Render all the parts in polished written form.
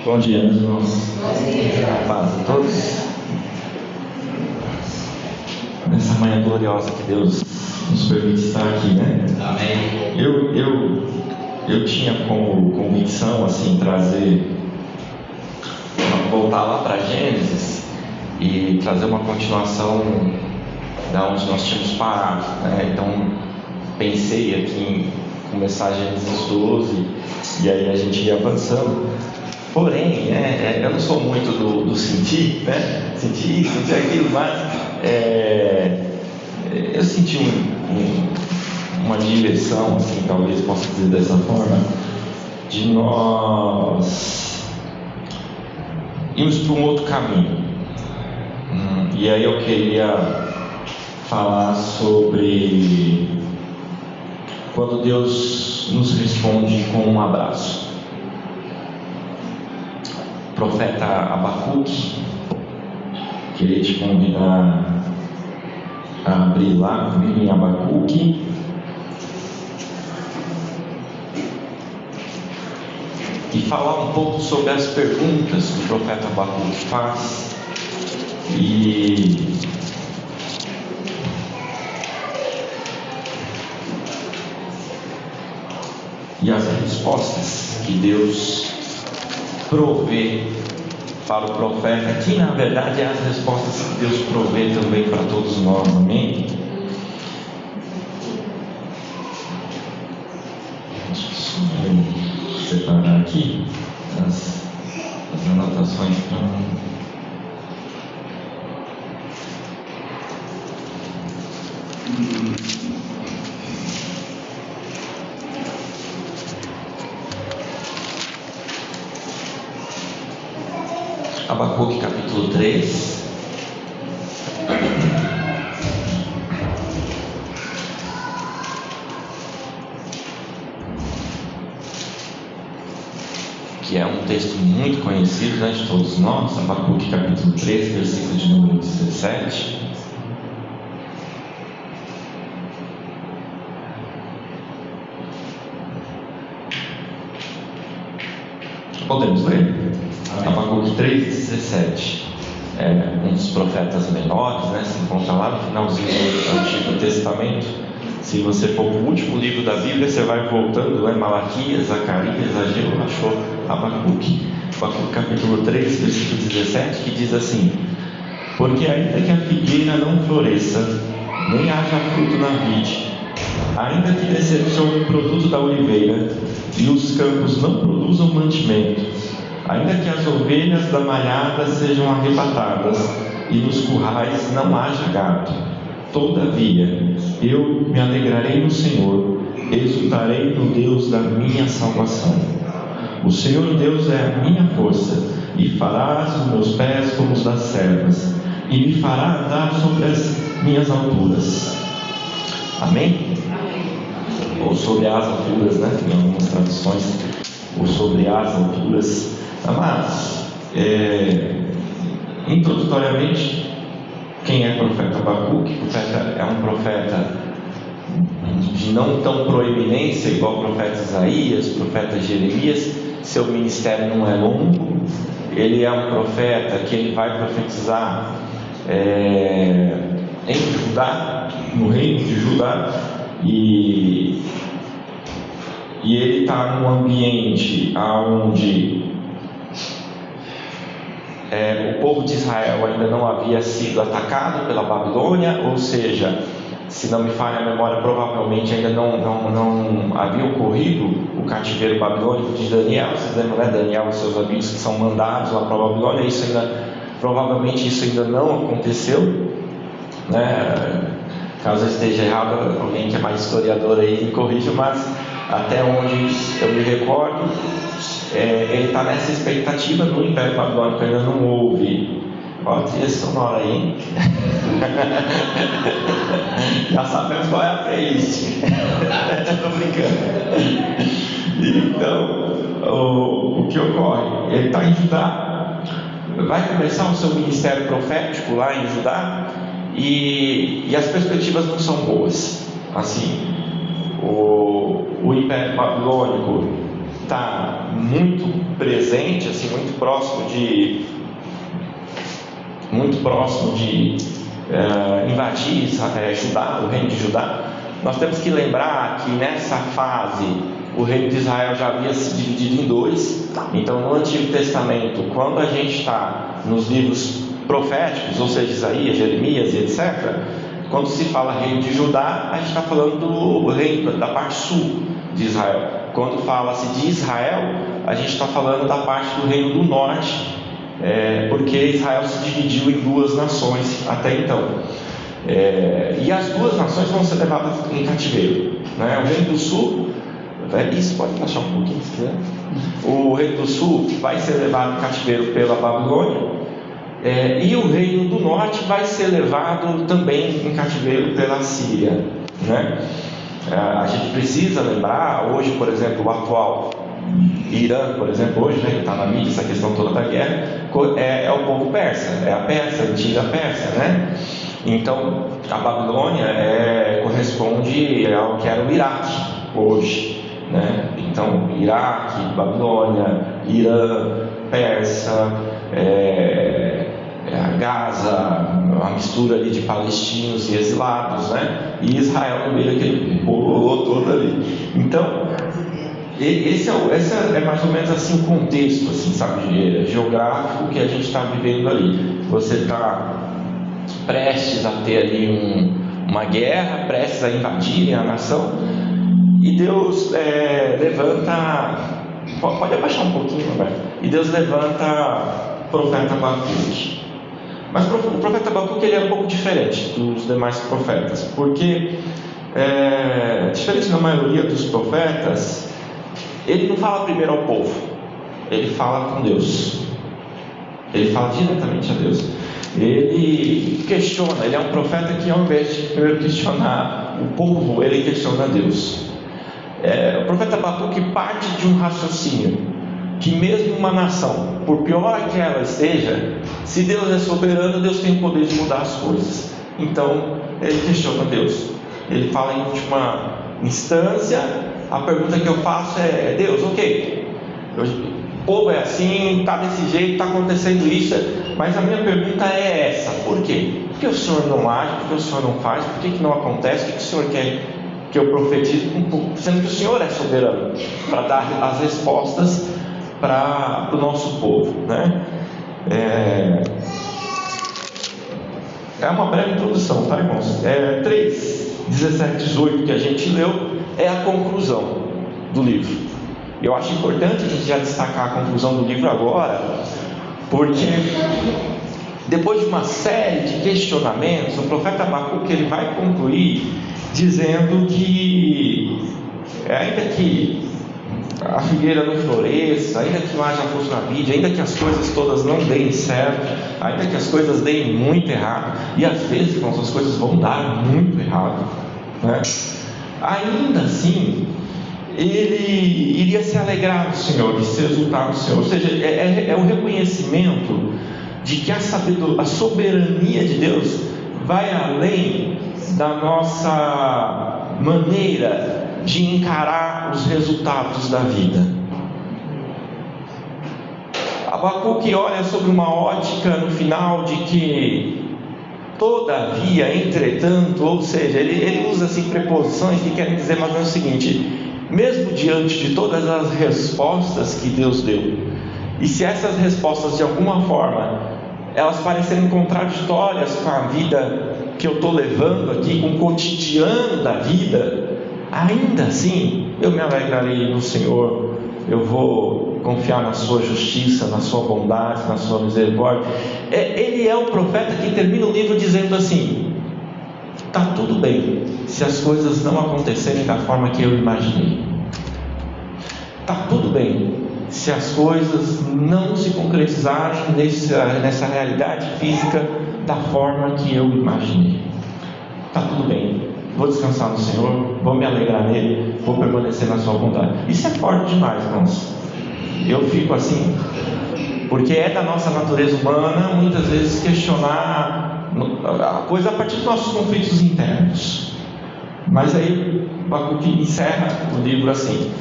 Bom dia, meus irmãos. Paz a todos. Nessa manhã gloriosa que Deus nos permite estar aqui, né? Amém. Eu tinha como convicção, assim, voltar lá para Gênesis e trazer uma continuação da onde nós tínhamos parado, né? Então, pensei aqui em começar Gênesis 12 e aí a gente ia avançando. Porém, eu não sou muito do sentir, né? Sentir isso, sentir aquilo, mas eu senti uma direção, assim, talvez possa dizer dessa forma, de nós irmos para um outro caminho. E aí eu queria falar sobre quando Deus nos responde com um abraço. Profeta Abacuque, queria te convidar a abrir lá comigo em Abacuque, e falar um pouco sobre as perguntas que o profeta Abacuque faz e as respostas que Deus provê para o profeta, que na verdade é as respostas que Deus provê também para todos nós, amém? Deixa eu separar aqui as anotações para... Abacuque capítulo 3. Que é um texto muito conhecido, né, de todos nós. Abacuque capítulo 3, versículo de número 17. Podemos ler? Abacuque 3,17. Um dos profetas menores, né? Se encontra lá no finalzinho do Antigo Testamento. Se você for para o último livro da Bíblia, você vai voltando, né? Malaquias, Zacarias, Ageu, achou Abacuque. Abacuque capítulo 3, versículo 17, que diz assim: porque ainda que a figueira não floresça, nem haja fruto na vide, ainda que decepcione o produto da oliveira, e os campos não produzam mantimento, ainda que as ovelhas da malhada sejam arrebatadas, e nos currais não haja gado, todavia eu me alegrarei no Senhor, exultarei no Deus da minha salvação. O Senhor Deus é a minha força, e farás os meus pés como os das servas, e me fará andar sobre as minhas alturas. Amém? Ou sobre as alturas, né? Tem algumas traduções, ou sobre as alturas. Mas, introdutoriamente, quem é profeta Abacuque? O profeta é um profeta de não tão proeminência, igual o profeta Isaías, o profeta Jeremias. Seu ministério não é longo. Ele é um profeta que ele vai profetizar em Judá, no reino de Judá, e ele está num ambiente onde o povo de Israel ainda não havia sido atacado pela Babilônia, ou seja, se não me falha a memória, provavelmente ainda não havia ocorrido o cativeiro babilônico de Daniel. Vocês lembram, né? Daniel e seus amigos que são mandados lá para a Babilônia. Provavelmente isso ainda não aconteceu, né? Caso eu esteja errado, alguém que é mais historiador aí me corrija, mas até onde eu me recordo, ele está nessa expectativa do Império Babilônico. Ainda não houve. Olha a trilha sonora aí, hein? Já sabemos qual é a playlist. Estou brincando. Então, o que ocorre? Ele está em Judá, vai começar o seu ministério profético lá em Judá, e as perspectivas não são boas. Assim, o Império Babilônico está muito presente, assim, muito próximo de invadir Judá, o reino de Judá, nós temos que lembrar que nessa fase o reino de Israel já havia se dividido em dois. Então, no Antigo Testamento, quando a gente está nos livros proféticos, ou seja, Isaías, Jeremias e etc., quando se fala reino de Judá, a gente está falando do reino da parte sul de Israel. Quando fala-se de Israel, a gente está falando da parte do reino do norte, porque Israel se dividiu em duas nações até então. E as duas nações vão ser levadas em cativeiro, né? O reino do sul, isso pode baixar um pouquinho se quiser. O reino do sul vai ser levado em cativeiro pela Babilônia, e o reino do norte vai ser levado também em cativeiro pela Síria, né? A gente precisa lembrar, hoje, por exemplo, o atual Irã, por exemplo, hoje, né, que está na mídia, essa questão toda da guerra, é o povo persa, é a Pérsia, a antiga Pérsia, né? Então, a Babilônia corresponde ao que era o Iraque hoje, né? Então, Iraque, Babilônia, Irã, Pérsia, Gaza, uma mistura ali de palestinos e exilados, né? E Israel no meio daquele povo todo ali. Então, esse é mais ou menos assim o contexto, assim, sabe, geográfico que a gente está vivendo ali. Você está prestes a ter ali uma guerra, prestes a invadirem a nação, e Deus levanta, pode abaixar um pouquinho, Roberto, e Deus levanta o profeta Abacuque. Mas o profeta Abacuque, ele é um pouco diferente dos demais profetas, porque diferente da maioria dos profetas, ele não fala primeiro ao povo, ele fala com Deus, ele fala diretamente a Deus. Ele questiona, ele é um profeta que, ao invés de primeiro questionar o povo, ele questiona Deus. O profeta Abacuque parte de um raciocínio que mesmo uma nação, por pior que ela esteja, se Deus é soberano, Deus tem o poder de mudar as coisas. Então ele questiona Deus. Ele fala em última instância, a pergunta que eu faço é: Deus, ok, o povo é assim, está desse jeito, está acontecendo isso, mas a minha pergunta é essa: por quê? Por que o Senhor não age? Por que o Senhor não faz? Por que não acontece? O que o Senhor quer que eu profetize? Sendo que o Senhor é soberano para dar as respostas para o nosso povo, né? É uma breve introdução, tá, irmãos? 3, 17, 18 que a gente leu é a conclusão do livro. Eu acho importante a gente já destacar a conclusão do livro agora, porque depois de uma série de questionamentos, o profeta Abacuque ele vai concluir dizendo que ainda que a figueira não floresça, ainda que não haja força na vida, ainda que as coisas todas não deem certo, ainda que as coisas deem muito errado, e às vezes, irmãos, as coisas vão dar muito errado, né? Ainda assim, ele iria se alegrar no Senhor, e se exultar no Senhor. Ou seja, é o reconhecimento de que a soberania de Deus vai além da nossa maneira de encarar os resultados da vida. Abacuque olha sobre uma ótica no final de que todavia, entretanto, ou seja, ele usa assim preposições que querem dizer mais ou menos o seguinte: mesmo diante de todas as respostas que Deus deu, e se essas respostas de alguma forma elas parecerem contraditórias com a vida que eu estou levando aqui, com o cotidiano da vida, ainda assim eu me alegrarei no Senhor, eu vou confiar na sua justiça, na sua bondade, na sua misericórdia. Ele é o profeta que termina o livro dizendo assim: está tudo bem se as coisas não acontecerem da forma que eu imaginei, está tudo bem se as coisas não se concretizarem nessa realidade física da forma que eu imaginei. Está tudo bem, vou descansar no Senhor, vou me alegrar nele, vou permanecer na sua vontade. Isso é forte demais, irmãos. Eu fico assim, porque é da nossa natureza humana muitas vezes questionar a coisa a partir dos nossos conflitos internos. Mas aí Abacuque encerra o livro assim: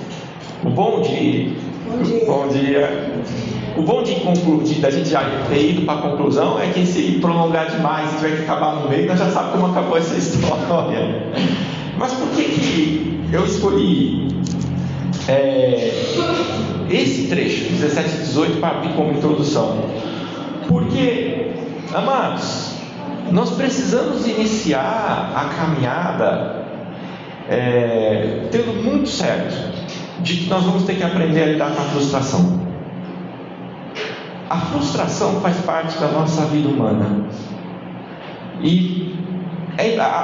O bom de... Bom dia. O bom da gente já ter ido para a conclusão é que se prolongar demais, se tiver que acabar no meio, nós já sabemos como acabou essa história. Mas por que eu escolhi esse trecho, 17 e 18, para abrir como introdução? Porque, amados, nós precisamos iniciar a caminhada tendo muito certo de que nós vamos ter que aprender a lidar com a frustração. A frustração faz parte da nossa vida humana. E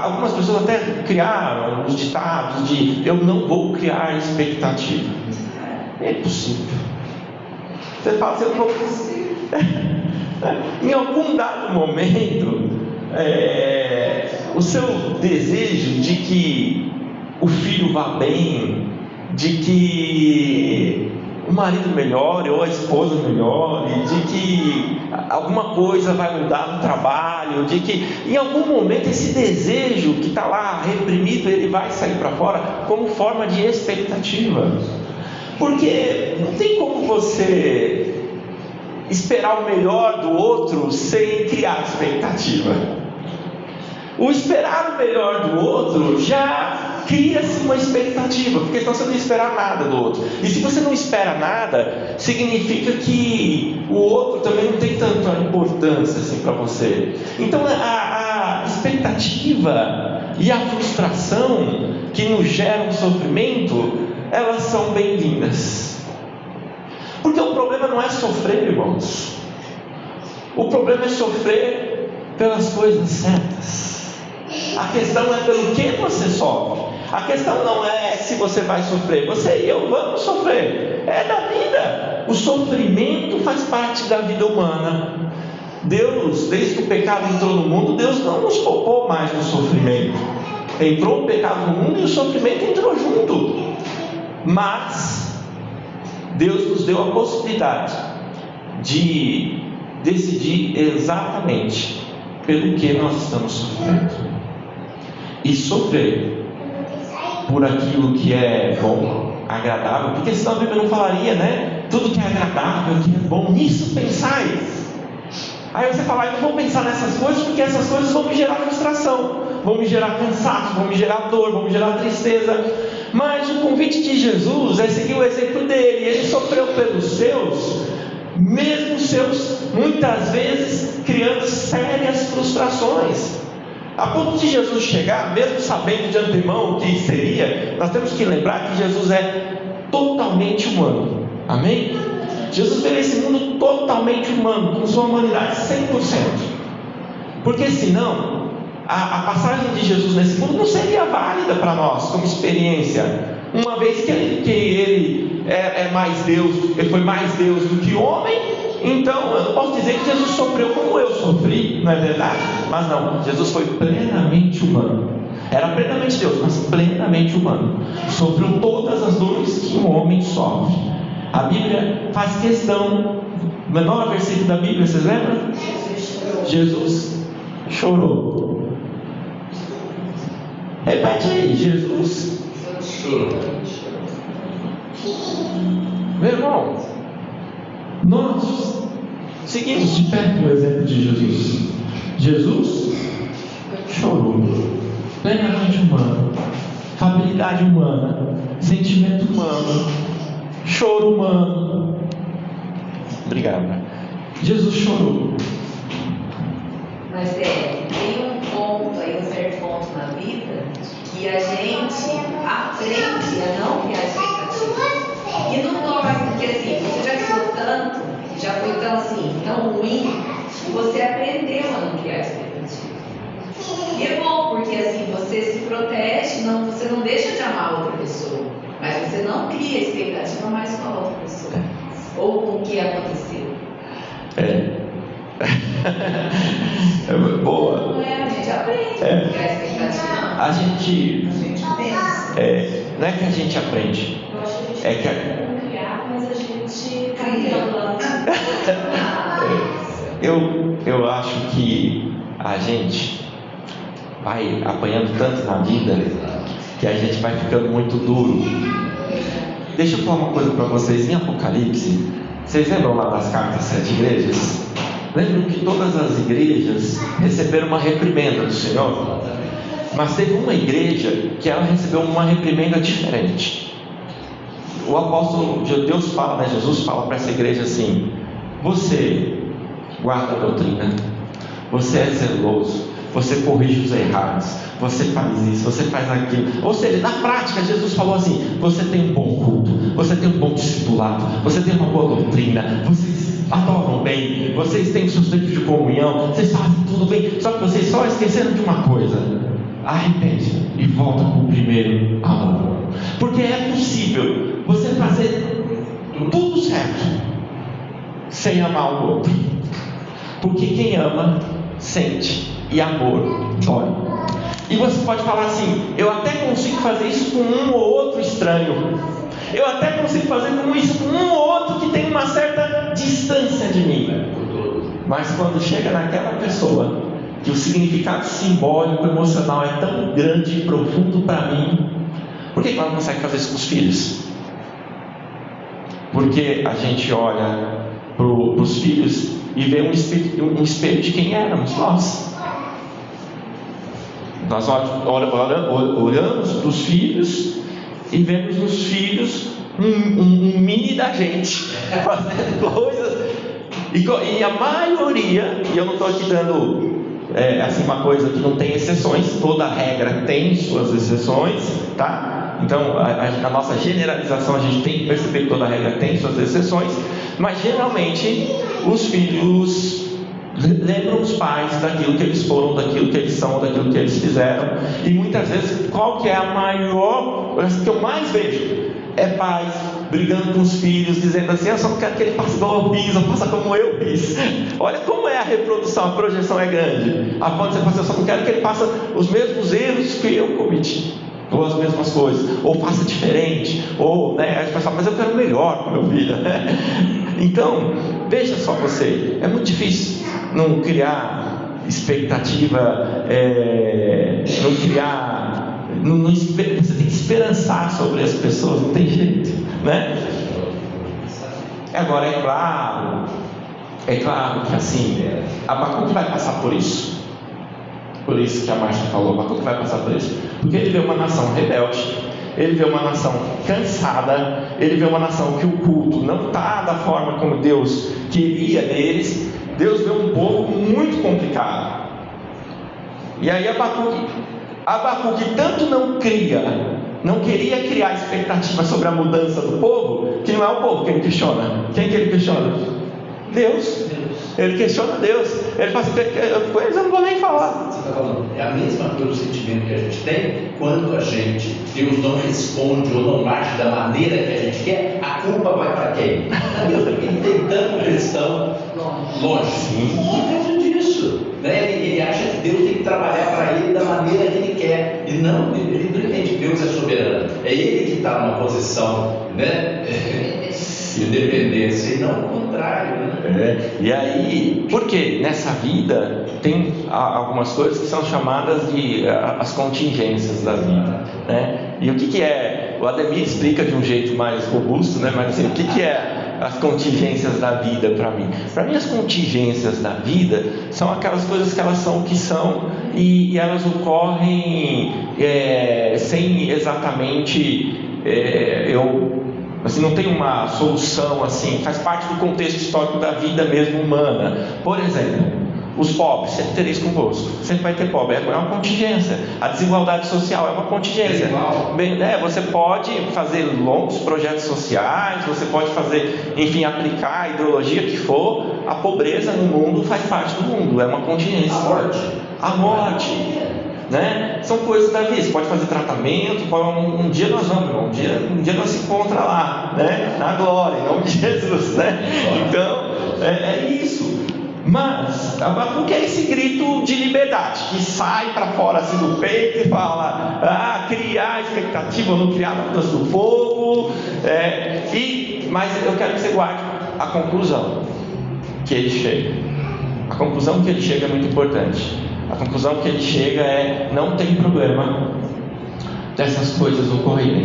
algumas pessoas até criaram os ditados de eu não vou criar expectativa. É impossível. Você fala assim, eu não vou. Em algum dado momento, o seu desejo de que o filho vá bem, de que o marido melhore ou a esposa melhore, de que alguma coisa vai mudar no trabalho, de que em algum momento esse desejo que está lá reprimido, ele vai sair para fora como forma de expectativa. Porque não tem como você esperar o melhor do outro sem criar expectativa. O esperar o melhor do outro já cria-se uma expectativa, porque senão você não espera nada do outro. E se você não espera nada, significa que o outro também não tem tanta importância assim para você. Então a expectativa e a frustração que nos geram sofrimento, elas são bem-vindas. Porque o problema não é sofrer, irmãos. O problema é sofrer pelas coisas certas. A questão é pelo que você sofre. A questão não é se você vai sofrer. Você e eu vamos sofrer. É da vida. O sofrimento faz parte da vida humana. Deus, desde que o pecado entrou no mundo, Deus não nos poupou mais do sofrimento. Entrou o pecado no mundo e o sofrimento entrou junto. Mas Deus nos deu a possibilidade de decidir exatamente pelo que nós estamos sofrendo. E sofrer por aquilo que é bom, agradável, porque senão a Bíblia não falaria, né? Tudo que é agradável, que é bom, nisso pensai. Aí você fala, eu não vou pensar nessas coisas, porque essas coisas vão me gerar frustração, vão me gerar cansaço, vão me gerar dor, vão me gerar tristeza. Mas o convite de Jesus é seguir o exemplo dele. Ele sofreu pelos seus, mesmo seus, muitas vezes criando sérias frustrações. A ponto de Jesus chegar, mesmo sabendo de antemão o que seria, nós temos que lembrar que Jesus é totalmente humano. Amém? Jesus veio nesse mundo totalmente humano, com sua humanidade 100%. Porque senão, a passagem de Jesus nesse mundo não seria válida para nós como experiência. Uma vez que ele é mais Deus, ele foi mais Deus do que homem. Então eu posso dizer que Jesus sofreu como eu sofri, não é verdade? Mas não, Jesus foi plenamente humano. Era plenamente Deus, mas plenamente humano. Sofreu todas as dores que um homem sofre. A Bíblia faz questão, menor versículo da Bíblia, vocês lembram? Jesus chorou. Repete aí, Jesus chorou. Meu irmão, nós seguimos de perto o exemplo de Jesus. Jesus chorou, plenamente humano, habilidade humana, sentimento humano, choro humano. Obrigado. Jesus chorou. Mas tem um ponto aí, um certo ponto na vida que a gente aprende a não criar expectativa. E não dói, porque assim, você já ficou tanto, já foi tão assim, tão ruim, que você aprendeu a não criar expectativa. E é bom, porque assim, você se protege, você não deixa de amar outra pessoa, mas você não cria expectativa mais com a outra pessoa, ou com o que aconteceu. Boa. Não é, a gente aprende a criar expectativa. A gente pensa. Não é que a gente aprende. Eu acho que a gente não criar, mas a gente cria. Eu acho que a gente vai apanhando tanto na vida que a gente vai ficando muito duro. deixa eu falar uma coisa para vocês. Em Apocalipse, vocês lembram lá das cartas às 7 igrejas? Lembram que todas as igrejas receberam uma reprimenda do Senhor? Mas teve uma igreja que ela recebeu uma reprimenda diferente. O apóstolo de Deus fala, né? Jesus fala para essa igreja assim: você guarda a doutrina, você é zeloso, você corrige os errados, você faz isso, você faz aquilo. Ou seja, na prática, Jesus falou assim: você tem um bom culto, você tem um bom discipulado, você tem uma boa doutrina, vocês adoram bem, vocês têm seus tempos de comunhão, vocês fazem tudo bem, só que vocês só esqueceram de uma coisa: arrepende e volta para o primeiro amor. Porque é possível você fazer tudo certo sem amar o outro. Porque quem ama, sente, e amor dói. E você pode falar assim: eu até consigo fazer isso com um ou outro estranho, eu até consigo fazer isso com um ou outro que tem uma certa distância de mim. Mas quando chega naquela pessoa que o significado simbólico, emocional é tão grande e profundo para mim, por que ela não consegue fazer isso com os filhos? Porque a gente olha para os filhos e vê um espelho de quem éramos nós. Nós olhamos para os filhos e vemos nos filhos um mini da gente, fazendo coisas. E a maioria, e eu não estou aqui dando assim, uma coisa que não tem exceções, toda regra tem suas exceções, tá? Então, a nossa generalização, a gente tem que perceber que toda regra tem suas exceções, mas geralmente os filhos lembram os pais daquilo que eles foram, daquilo que eles são, daquilo que eles fizeram. E muitas vezes, qual que é a maior, que eu mais vejo, é pais brigando com os filhos, dizendo assim: eu só não quero que ele faça igual eu fiz, ou faça como eu fiz. Olha como é a reprodução, a projeção é grande. A ponto de você falar: eu só não quero que ele faça os mesmos erros que eu cometi, ou as mesmas coisas, ou faça diferente, ou, né, aí você fala: mas eu quero melhor para o meu filho. Então, veja só você, é muito difícil não criar expectativa, você tem que esperançar sobre as pessoas, não tem jeito, né? Agora, é claro que assim, Abacuque vai passar por isso. Por isso que a Márcia falou, Abacuque vai passar por isso. Porque ele vê uma nação rebelde, ele vê uma nação cansada, ele vê uma nação que o culto não está da forma como Deus queria deles. Deus vê um povo muito complicado. E aí Abacuque tanto não queria criar expectativa sobre a mudança do povo, que não é o povo que ele questiona. Quem que ele questiona? Deus. Ele questiona Deus. Ele fala assim: com eles eu não vou nem falar. Você está falando, é a mesma coisa, o sentimento que a gente tem quando Deus não responde ou não age da maneira que a gente quer, a culpa vai para quem? Ele tem tanto cristão longe. Por causa disso, né? Ele acha que Deus tem que trabalhar para ele da maneira que ele quer. E não, ele não entende que Deus é soberano. É ele que está numa posição, né, de dependência, e não o contrário, né? E aí, porque nessa vida tem algumas coisas que são chamadas de as contingências da vida, né? E o que é? O Ademir explica de um jeito mais robusto, né? Mas assim, o que é as contingências da vida para mim? Para mim, as contingências da vida são aquelas coisas que elas são o que são, e elas ocorrem sem exatamente assim, não tem uma solução assim, faz parte do contexto histórico da vida mesmo humana. Por exemplo, os pobres, sempre tereis convosco, sempre vai ter pobre, é uma contingência. A desigualdade social é uma contingência. Você pode fazer longos projetos sociais, você pode fazer, enfim, aplicar a ideologia que for, a pobreza no mundo faz parte do mundo, é uma contingência. A morte, né? São coisas da vida. Você pode fazer tratamento, um dia nós vamos, um dia nós se encontra lá, né? Na glória, em nome de Jesus, né? Então, é isso. Mas Abacuque é esse grito de liberdade que sai para fora assim do peito e fala: criar expectativa ou não criar na mudança do povo. Mas eu quero que você guarde a conclusão que ele chega. A conclusão que ele chega é muito importante. A conclusão que ele chega é: não tem problema dessas coisas ocorrerem.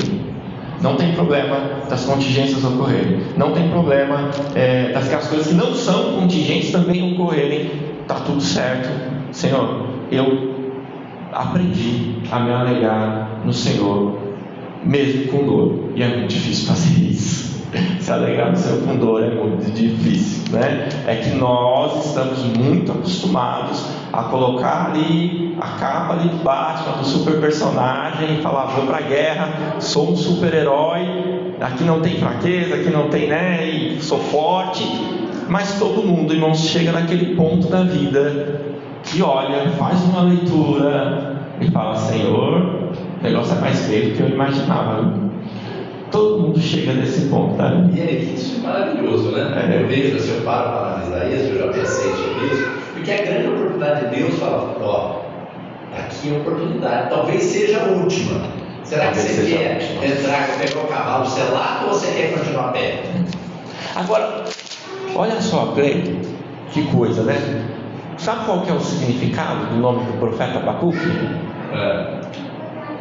Não tem problema das contingências ocorrerem. Não tem problema das coisas que não são contingentes também ocorrerem. Está tudo certo. Senhor, eu aprendi a me alegrar no Senhor, mesmo com dor. E é muito difícil fazer isso. Se alegrar no Senhor com dor é muito difícil, né? É que nós estamos muito acostumados a colocar ali a capa ali do Batman, do super personagem, e falar: vou pra guerra, sou um super-herói, aqui não tem fraqueza, aqui não tem, né? E sou forte. Mas todo mundo, irmãos, chega naquele ponto da vida que olha, faz uma leitura e fala: Senhor, o negócio é mais feio do que eu imaginava. Todo mundo chega nesse ponto, tá? E é isso, maravilhoso, né? Eu vejo, se eu paro para analisar isso, eu já pensei sobre isso, porque a grande oportunidade de Deus fala: ó, aqui é a oportunidade, talvez seja a última. Será que você quer entrar, pegar o cavalo selado, ou você quer continuar a pé? Agora, olha só, Cleiton, que coisa, né? Sabe qual que é o significado do nome do profeta Abacuque?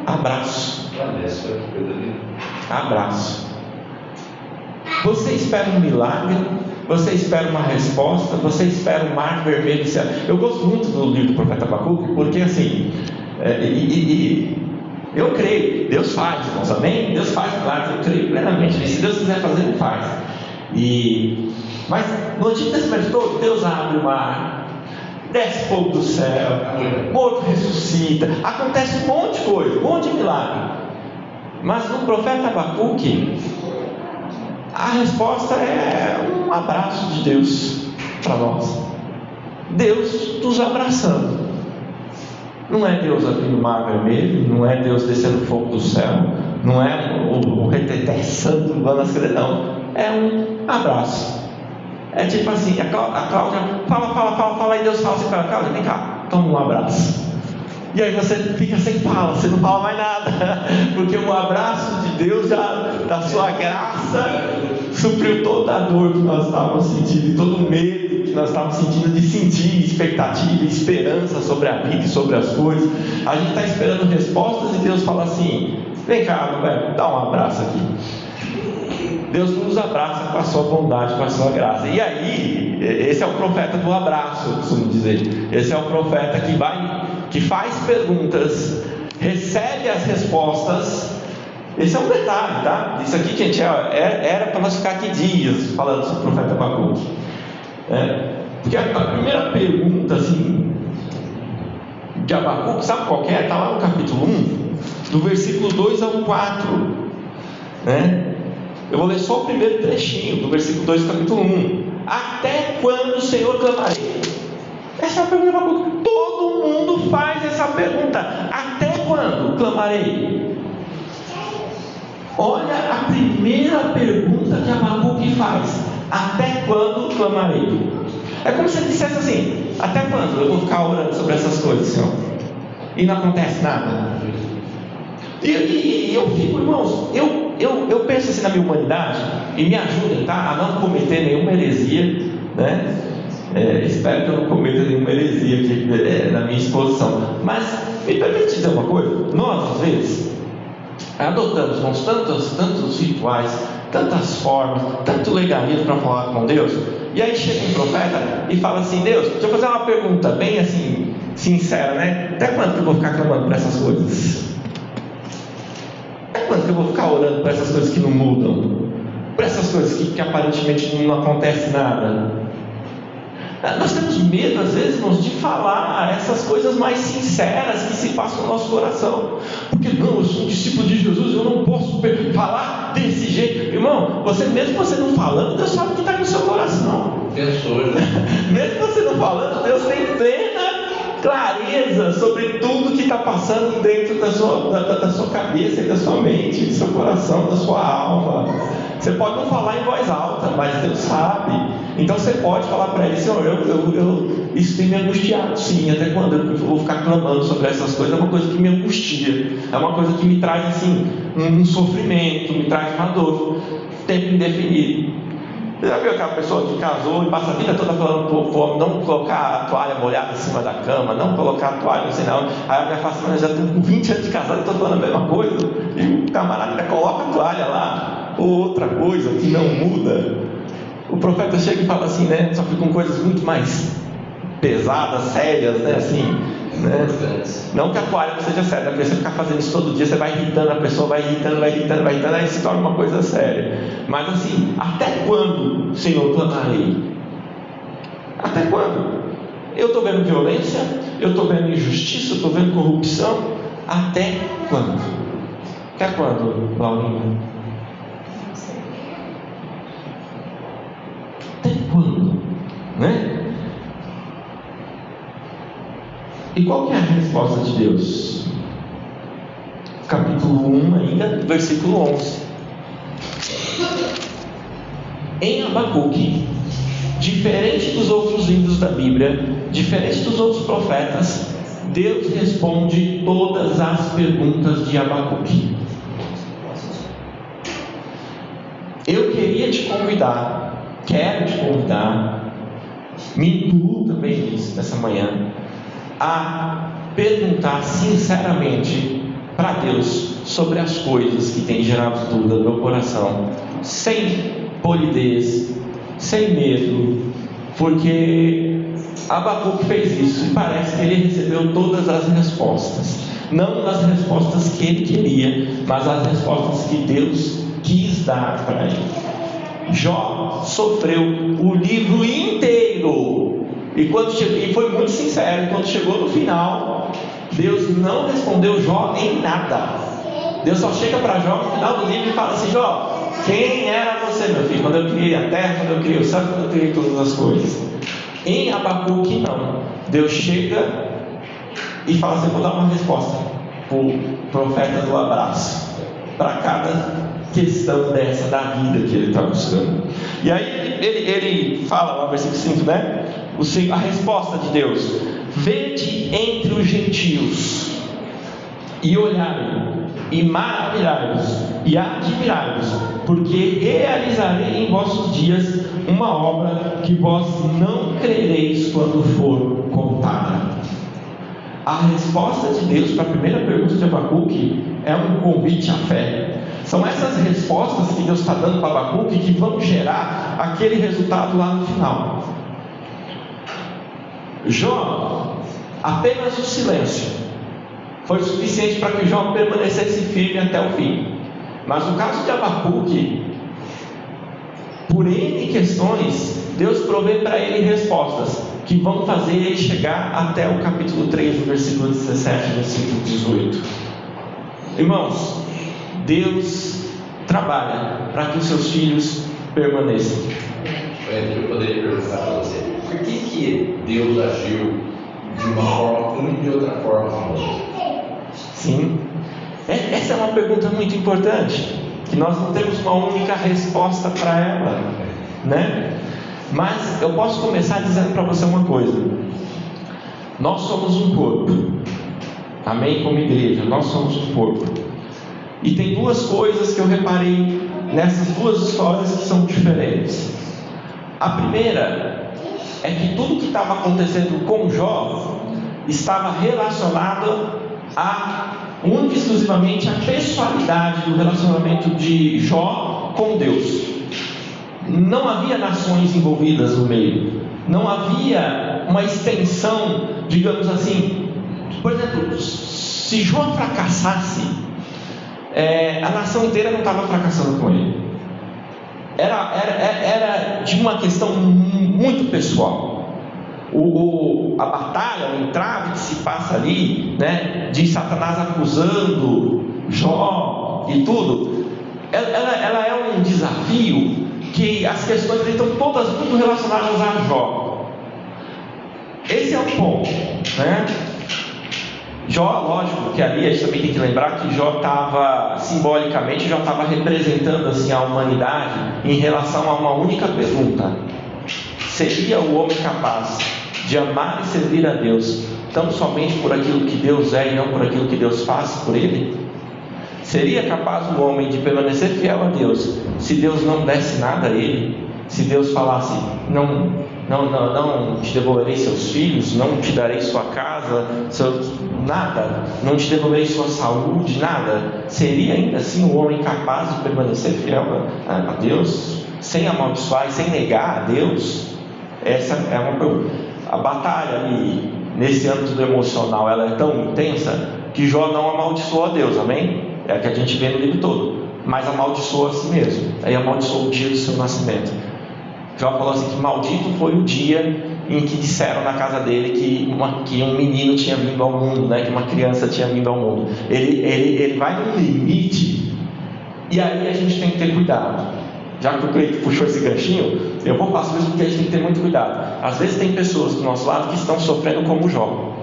Abraço. Olha só que coisa linda. Abraço. Você espera um milagre, você espera uma resposta, você espera um mar vermelho. Eu gosto muito do livro do profeta Abacuque, porque assim, eu creio, Deus faz, irmãos, amém? Deus faz milagres, eu creio plenamente. Se Deus quiser fazer, Ele faz. Mas no Antigo Testamento todo, Deus abre o mar, desce fogo do céu, morto ressuscita, acontece um monte de coisa, um monte de milagre. Mas no profeta Abacuque, a resposta é um abraço de Deus para nós. Deus nos abraçando. Não é Deus abrindo o mar vermelho, não é Deus descendo fogo do céu, não é o reteté santo, não. É um abraço. É tipo assim, a Cláudia fala, e Deus fala assim para a Cláudia: vem cá, toma um abraço. E aí você fica sem fala, você não fala mais nada, porque o abraço de Deus, da sua graça, supriu toda a dor que nós estávamos sentindo, e todo o medo que nós estávamos sentindo de sentir expectativa, esperança sobre a vida e sobre as coisas. A gente está esperando respostas e Deus fala assim: vem cá, velho, dá um abraço aqui. Deus nos abraça com a sua bondade, com a sua graça. E aí, esse é o profeta do abraço, eu costumo dizer. Esse é o profeta que faz perguntas, recebe as respostas. Esse é um detalhe, tá? Isso aqui, gente, era para nós ficar aqui dias falando sobre o profeta Abacuque. Porque a primeira pergunta, assim, de Abacuque, sabe qual que é? Está lá no capítulo 1, do versículo 2 ao 4, né? Eu vou ler só o primeiro trechinho do versículo 2 do capítulo 1. Até quando, Senhor, clamarei? Essa é a pergunta de Abacuque. Todo mundo faz essa pergunta: até quando clamarei? Olha a primeira pergunta que Abacuque faz: até quando clamarei? É como se ele dissesse assim: até quando eu vou ficar orando sobre essas coisas, Senhor? E não acontece nada. E eu fico, irmãos, eu penso assim na minha humanidade, e me ajudem, tá, a não cometer nenhuma heresia, né? Espero que eu não cometa nenhuma heresia aqui na minha exposição. Mas me permite dizer uma coisa: nós às vezes adotamos, irmãos, tantos rituais, tantas formas, tanto legalismo para falar com Deus. E aí chega um profeta e fala assim: Deus, deixa eu fazer uma pergunta bem assim, sincera, né? Até quando que eu vou ficar clamando por essas coisas? Até quando que eu vou ficar orando por essas coisas que não mudam? Por essas coisas que aparentemente não acontece nada? Nós temos medo, às vezes, irmãos, de falar essas coisas mais sinceras que se passam no nosso coração. Porque não, eu sou um discípulo de Jesus, eu não posso falar desse jeito. Irmão, mesmo você não falando, Deus sabe o que está no seu coração. Pensou, né? Mesmo você não falando, Deus tem plena clareza sobre tudo que está passando dentro da sua cabeça e da sua mente, do seu coração, da sua alma. Você pode não falar em voz alta, mas Deus sabe. Então você pode falar para Ele: Senhor, isso tem me angustiado, sim. Até quando eu vou ficar clamando sobre essas coisas? É uma coisa que me angustia, é uma coisa que me traz assim um sofrimento, me traz uma dor, tempo indefinido. Você já viu aquela pessoa que casou e passa a vida toda falando pro homem não colocar a toalha molhada em cima da cama, não colocar a toalha no sinal? Aí a mulher fala assim, mas já estou com 20 anos de casado e estou falando a mesma coisa. E o camarada ainda coloca a toalha lá. Ou outra coisa que não muda. O profeta chega e fala assim, né? Só que com coisas muito mais pesadas, sérias, né? Assim, né? Não que a toalha não seja séria, porque você ficar fazendo isso todo dia, você vai irritando a pessoa, vai irritando, aí se torna uma coisa séria. Mas assim, até quando, Senhor, clamarei? Até quando? Eu estou vendo violência, eu estou vendo injustiça, eu estou vendo corrupção. Até quando? Até quando, Laurinha? Até quando? Né? E qual que é a resposta de Deus? Capítulo 1 ainda, versículo 11. Em Abacuque, diferente dos outros livros da Bíblia, diferente dos outros profetas, Deus responde todas as perguntas de Abacuque. Eu queria te convidar, quero te convidar, me incluo também nisso nessa manhã, a perguntar sinceramente para Deus sobre as coisas que têm gerado dúvida no meu coração, sem polidez, sem medo, porque Abacuque fez isso e parece que ele recebeu todas as respostas, não as respostas que ele queria, mas as respostas que Deus quis dar para ele. Jó sofreu o livro inteiro. E foi muito sincero, quando chegou no final, Deus não respondeu Jó em nada. Deus só chega para Jó no final do livro e fala assim: Jó, quem era você, meu filho? Quando eu criei a terra, quando eu criei o céu, quando eu criei todas as coisas. Em Abacuque não. Deus chega e fala assim: vou dar uma resposta para o profeta do abraço, para cada questão dessa da vida que ele está buscando. E aí ele fala no versículo 5, né? A resposta de Deus: vede entre os gentios e olhai, e maravilhai-vos, e admirai-vos, porque realizarei em vossos dias uma obra que vós não crereis quando for contada. A resposta de Deus para a primeira pergunta de Abacuque é um convite à fé. São essas respostas que Deus está dando para Abacuque que vão gerar aquele resultado lá no final. Jó, apenas o silêncio foi suficiente para que Jó permanecesse firme até o fim. Mas no caso de Abacuque, por N questões, Deus provê para ele respostas que vão fazer ele chegar até o capítulo 3, versículo 17 e versículo 18. Irmãos, Deus trabalha para que os seus filhos permaneçam. Eu poderia perguntar para você: por que Deus agiu de uma forma uma e de outra forma com outra? Sim, essa é uma pergunta muito importante, que nós não temos uma única resposta para ela, né? Mas eu posso começar dizendo para você uma coisa: nós somos um corpo, amém? Como igreja, nós somos um corpo. E tem duas coisas que eu reparei nessas duas histórias que são diferentes. A primeira é que tudo que estava acontecendo com Jó estava relacionado única e exclusivamente à pessoalidade do relacionamento de Jó com Deus. Não havia nações envolvidas no meio, não havia uma extensão, digamos assim. Por exemplo, se Jó fracassasse, a nação inteira não estava fracassando com ele. Era de uma questão muito pessoal. A batalha, o entrave que se passa ali, né, de Satanás acusando Jó e tudo, ela é um desafio que as questões estão todas muito relacionadas a Jó. Esse é o ponto, né? Jó, lógico que ali a gente também tem que lembrar que Jó estava, simbolicamente, Jó estava representando assim a humanidade em relação a uma única pergunta: seria o homem capaz de amar e servir a Deus tão somente por aquilo que Deus é e não por aquilo que Deus faz por ele? Seria capaz o homem de permanecer fiel a Deus se Deus não desse nada a ele? Se Deus falasse, não te devolverei seus filhos, não te darei sua casa, nada, não te devolverei sua saúde, nada, seria ainda assim o homem capaz de permanecer fiel a Deus, sem amaldiçoar e sem negar a Deus? Essa é uma pergunta. A batalha ali, nesse âmbito do emocional, ela é tão intensa que Jó não amaldiçoou a Deus, amém? É o que a gente vê no livro todo, mas amaldiçoou a si mesmo. Aí amaldiçoou o dia do seu nascimento. Jó falou assim, que maldito foi o dia em que disseram na casa dele que um menino tinha vindo ao mundo, né? Que uma criança tinha vindo ao mundo. Ele vai no limite, e aí a gente tem que ter cuidado. Já que o Cleiton puxou esse ganchinho, eu vou falar sobre isso porque a gente tem que ter muito cuidado. Às vezes tem pessoas do nosso lado que estão sofrendo como Jó,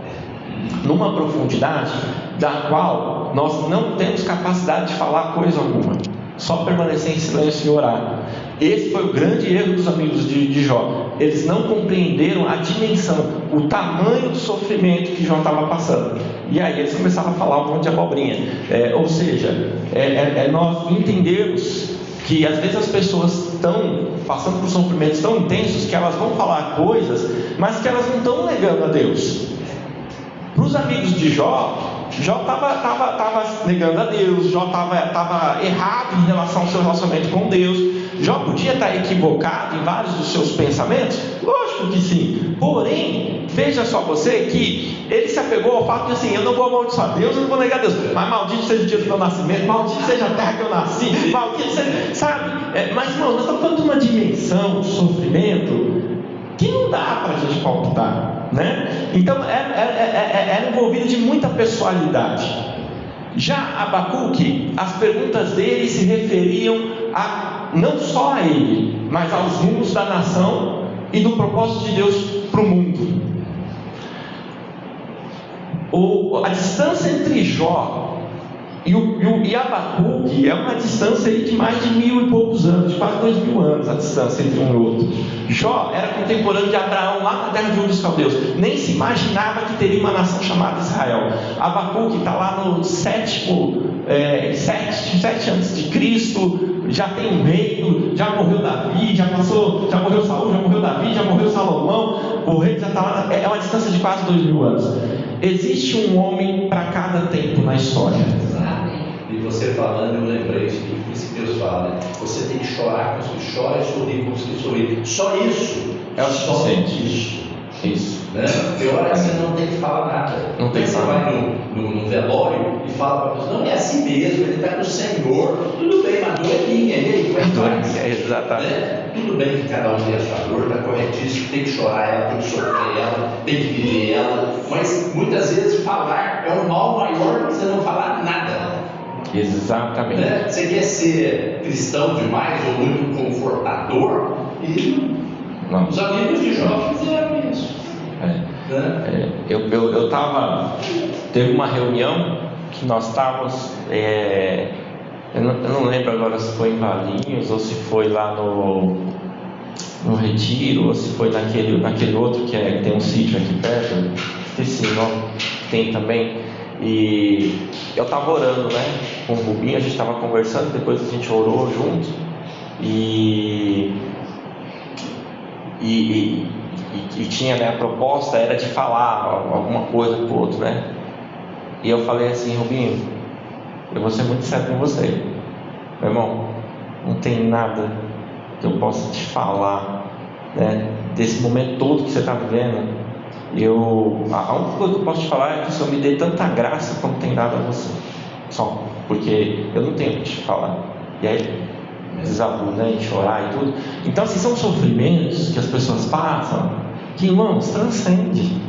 numa profundidade da qual nós não temos capacidade de falar coisa alguma, só permanecer em silêncio e orar. Esse foi o grande erro dos amigos de Jó. Eles não compreenderam a dimensão, o tamanho do sofrimento que Jó estava passando. E aí eles começaram a falar um monte de abobrinha. Ou seja, nós entendemos que às vezes as pessoas estão passando por sofrimentos tão intensos que elas vão falar coisas, mas que elas não estão negando a Deus. Para os amigos de Jó estava negando a Deus, Jó estava errado em relação ao seu relacionamento com Deus. Jó podia estar equivocado em vários dos seus pensamentos? Lógico que sim. Porém, veja só você que ele se apegou ao fato de assim, eu não vou amaldiçoar Deus, eu não vou negar Deus, mas maldito seja o dia do meu nascimento, maldito seja a terra que eu nasci, maldito seja, sabe? Mas irmãos, nós estamos falando de uma dimensão de sofrimento que não dá para a gente palpitar, né? Então era envolvido de muita pessoalidade. Já Abacuque, as perguntas dele se referiam não só a ele, mas aos rumos da nação e do propósito de Deus para o mundo. A distância entre Jó e Abacuque é uma distância aí de mais de 1000 e poucos anos, de quase 2000 anos a distância entre um e outro. Jó era contemporâneo de Abraão lá na terra de Ur dos Caldeus, nem se imaginava que teria uma nação chamada Israel. Abacuque está lá no 7 antes de Cristo, já tem um reino, já morreu Davi, já morreu Saul, já morreu Davi, já morreu Salomão, o rei já está lá, é uma distância de quase 2000 anos. Existe um homem para cada tempo na história. E você falando, eu lembrei isso que Deus fala, né? Você tem que chorar com os que choram e sorrir com os que sorriem. Só isso é o suficiente. Isso. Né? Tem hora que você não tem que falar nada. Não tem que você falar. Vai no velório e fala para a pessoa, não, é assim mesmo, ele está com o Senhor. Tudo bem, mas a dor é minha. E aí, exatamente. Né? Tudo bem que cada um tem a sua dor, está corretíssimo, tem que chorar ela, tem que sofrer ela, tem que viver ela. Mas muitas vezes falar é um mal maior do que você não falar nada. Exatamente. Né? Você quer ser cristão demais ou muito confortador? E não. Os amigos de Jó fizeram isso. Eu estava. Teve uma reunião que nós estávamos. Eu não lembro agora se foi em Valinhos ou se foi lá no Retiro ou se foi naquele outro que tem um sítio aqui perto. Esqueci o nome. Tem também. E eu estava orando, né, com o Rubinho, a gente estava conversando, depois a gente orou junto e tinha, né, a proposta era de falar alguma coisa pro outro, né? E eu falei assim, Rubinho, eu vou ser muito sério com você, meu irmão, não tem nada que eu possa te falar, né, desse momento todo que você está vivendo. A única coisa que eu posso te falar é que o Senhor me dê tanta graça como tem dado a você, só, porque eu não tenho o que te falar. E aí desabou, né, em chorar e tudo. Então assim, são sofrimentos que as pessoas passam que, irmãos, transcende.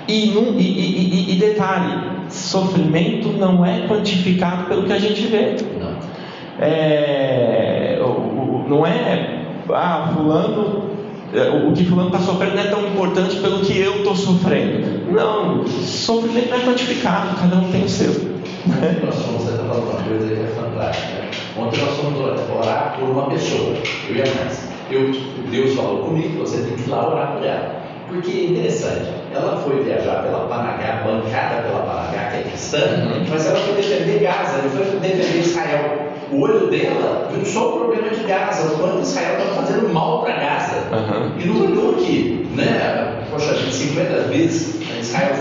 E detalhe, sofrimento não é quantificado pelo que a gente vê. Não é fulano, o que fulano está sofrendo não é tão importante pelo que eu estou sofrendo. Não, sofrimento não é quantificado, cada um tem o seu. Você está falando uma coisa aí que é fantástica, né? Ontem nós fomos orar por uma pessoa, eu e a Márcia. Deus falou comigo que você tem que ir lá orar por ela. Porque é interessante, ela foi viajar pela Panagá, bancada pela Panagá, que é cristã, mas ela foi defender Gaza, ela foi defender Israel. O olho dela viu só o problema de Gaza, o quanto Israel estava fazendo mal para Gaza. E não olhou que, né? Poxa, 50 vezes Israel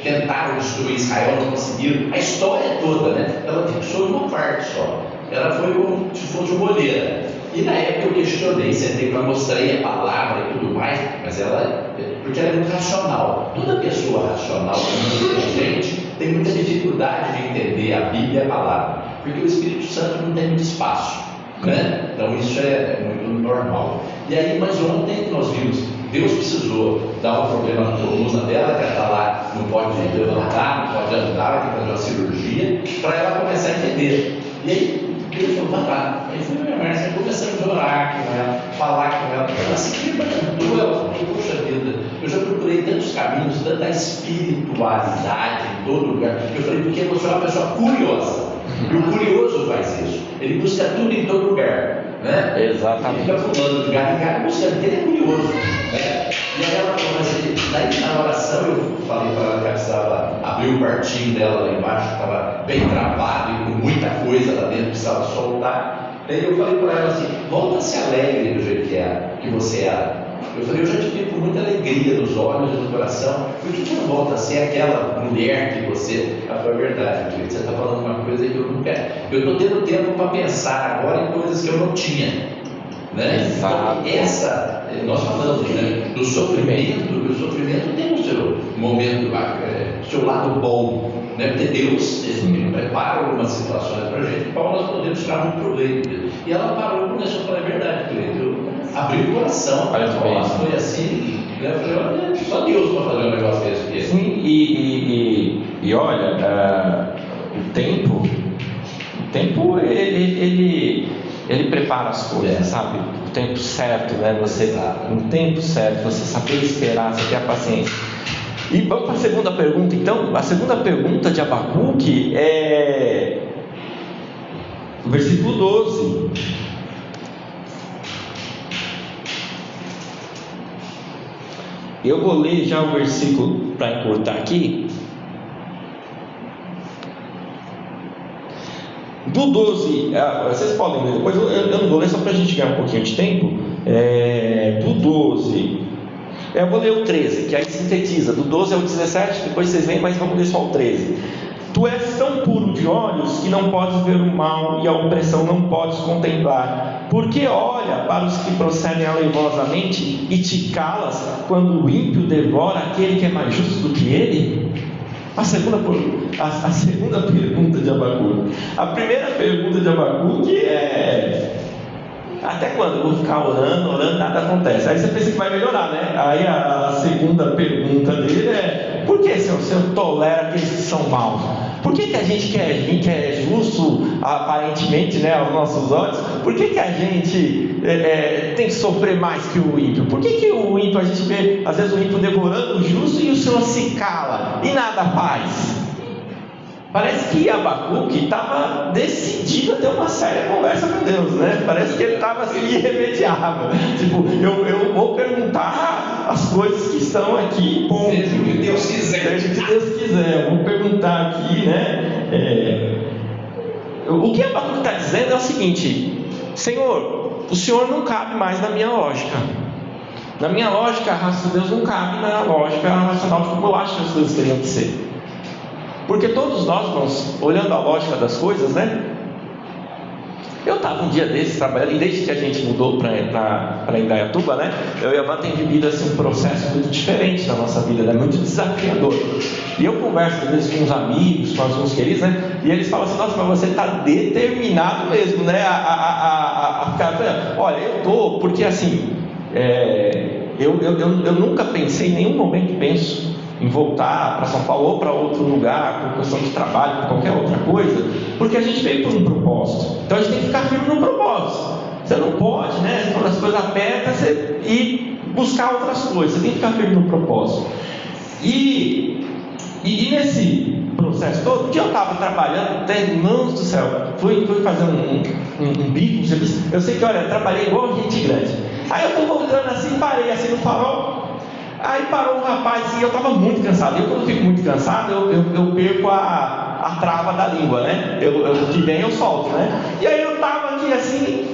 tentaram destruir Israel, não conseguiram. A história toda, né? Ela fixou uma parte só. Ela foi como se fosse uma olheira. E na época eu questionei, sentei para mostrei a palavra e tudo mais, mas porque ela é muito racional. Toda pessoa racional, muito inteligente, tem muita dificuldade de entender a Bíblia e a palavra, porque o Espírito Santo não tem muito espaço, né? Então isso é muito normal. E aí, mas ontem nós vimos, Deus precisou dar um problema na coluna dela, que ela está lá, não pode levantar, não pode andar, vai ter que fazer uma cirurgia, para ela começar a entender. E aí, Deus falou, vai lá. Aí foi minha Márcia, começamos a orar com ela, falar com ela. Ela se levantou, ela falou, poxa vida, eu já procurei tantos caminhos, tanta espiritualidade em todo lugar. Eu falei, porque você é uma pessoa curiosa. E o curioso faz isso. Ele busca tudo em todo lugar. Né? Exatamente. Ele fica pulando de galho em galho, buscando, porque ele é curioso. Né? E aí ela falou assim, daí na oração eu falei para ela que ela precisava abrir o quartinho dela lá embaixo, que estava bem travado e com muita coisa lá dentro, precisava soltar. Daí eu falei para ela assim, volta a ser alegre do jeito que você é. Eu falei, eu já te vi com muita alegria nos olhos e no coração, por que você não volta a ser aquela mulher que você... Ela falou, é verdade, você está falando uma coisa que eu não quero. Eu estou tendo tempo para pensar agora em coisas que eu não tinha. Né? Então, nós falamos, né, do sofrimento, e o sofrimento tem o seu momento, o seu lado bom, né? Porque Deus prepara algumas situações para a gente, para nós podemos tirar muito proveito. E ela parou com isso, eu falei, é verdade, eu abri o coração, foi assim, né? Eu falei, olha, só Deus para fazer um negócio desse aqui. Sim, e olha, o tempo ele prepara as coisas, sabe? O tempo certo, né? No tempo certo, você saber esperar, você ter a paciência. E vamos para a segunda pergunta, então. A segunda pergunta de Abacuque é o versículo 12. Eu vou ler já o versículo para encurtar aqui. Do 12, vocês podem ler depois, eu não vou ler só para a gente ganhar um pouquinho de tempo. Do 12, eu vou ler o 13, que aí sintetiza. Do 12 ao 17, depois vocês veem, mas vamos ler só o 13. Tu és tão puro de olhos que não podes ver o mal e a opressão não podes contemplar. Porque olha para os que procedem aleivosamente e te calas quando o ímpio devora aquele que é mais justo do que ele? A segunda pergunta de Abacuque. A primeira pergunta de Abacuque é: até quando eu vou ficar orando, nada acontece? Aí você pensa que vai melhorar, né? Aí a segunda pergunta dele é: por que, Senhor, o Senhor tolera aqueles que são maus? Por que a gente que é justo, aparentemente, né, aos nossos olhos, por que a gente tem que sofrer mais que o ímpio? Por que o ímpio, a gente vê, às vezes, o ímpio devorando o justo e o Senhor se cala e nada faz? Parece que Abacuque estava decidido a ter uma séria conversa com Deus, né? Parece que ele estava assim, irremediável. Tipo, eu vou perguntar as coisas que estão aqui, ponto. Seja o que Deus quiser. Seja o que Deus quiser. Eu vou perguntar aqui, né? O que Abacuque está dizendo é o seguinte: Senhor, o Senhor não cabe mais na minha lógica. Na minha lógica, a raça de Deus não cabe na lógica racional de como eu acho que as coisas teriam que ser. Porque todos nós vamos olhando a lógica das coisas, né? Eu estava um dia desses trabalhando, e desde que a gente mudou para Indaiatuba, né? Eu e a Van tem vivido assim, um processo muito diferente na nossa vida, né? Muito desafiador. E eu converso às vezes com uns amigos, com alguns queridos, né? E eles falam assim: nossa, mas você está determinado mesmo, né? A ficar. Olha, eu estou, porque assim, eu nunca pensei, em nenhum momento penso em voltar para São Paulo ou para outro lugar, por questão de trabalho, por qualquer outra coisa, porque a gente veio por um propósito. Então a gente tem que ficar firme no propósito. Você não pode, né? Quando as coisas apertam, você ir buscar outras coisas. Você tem que ficar firme no propósito. E nesse processo todo, que eu estava trabalhando, até, irmãos do céu, fui fazer um bico, eu sei que, olha, trabalhei igual gente grande. Aí eu estou voltando assim, parei assim no farol. Aí parou um rapaz e eu estava muito cansado. Eu, quando eu fico muito cansado, eu perco a trava da língua, né? Que vem eu solto, né? E aí eu aqui assim,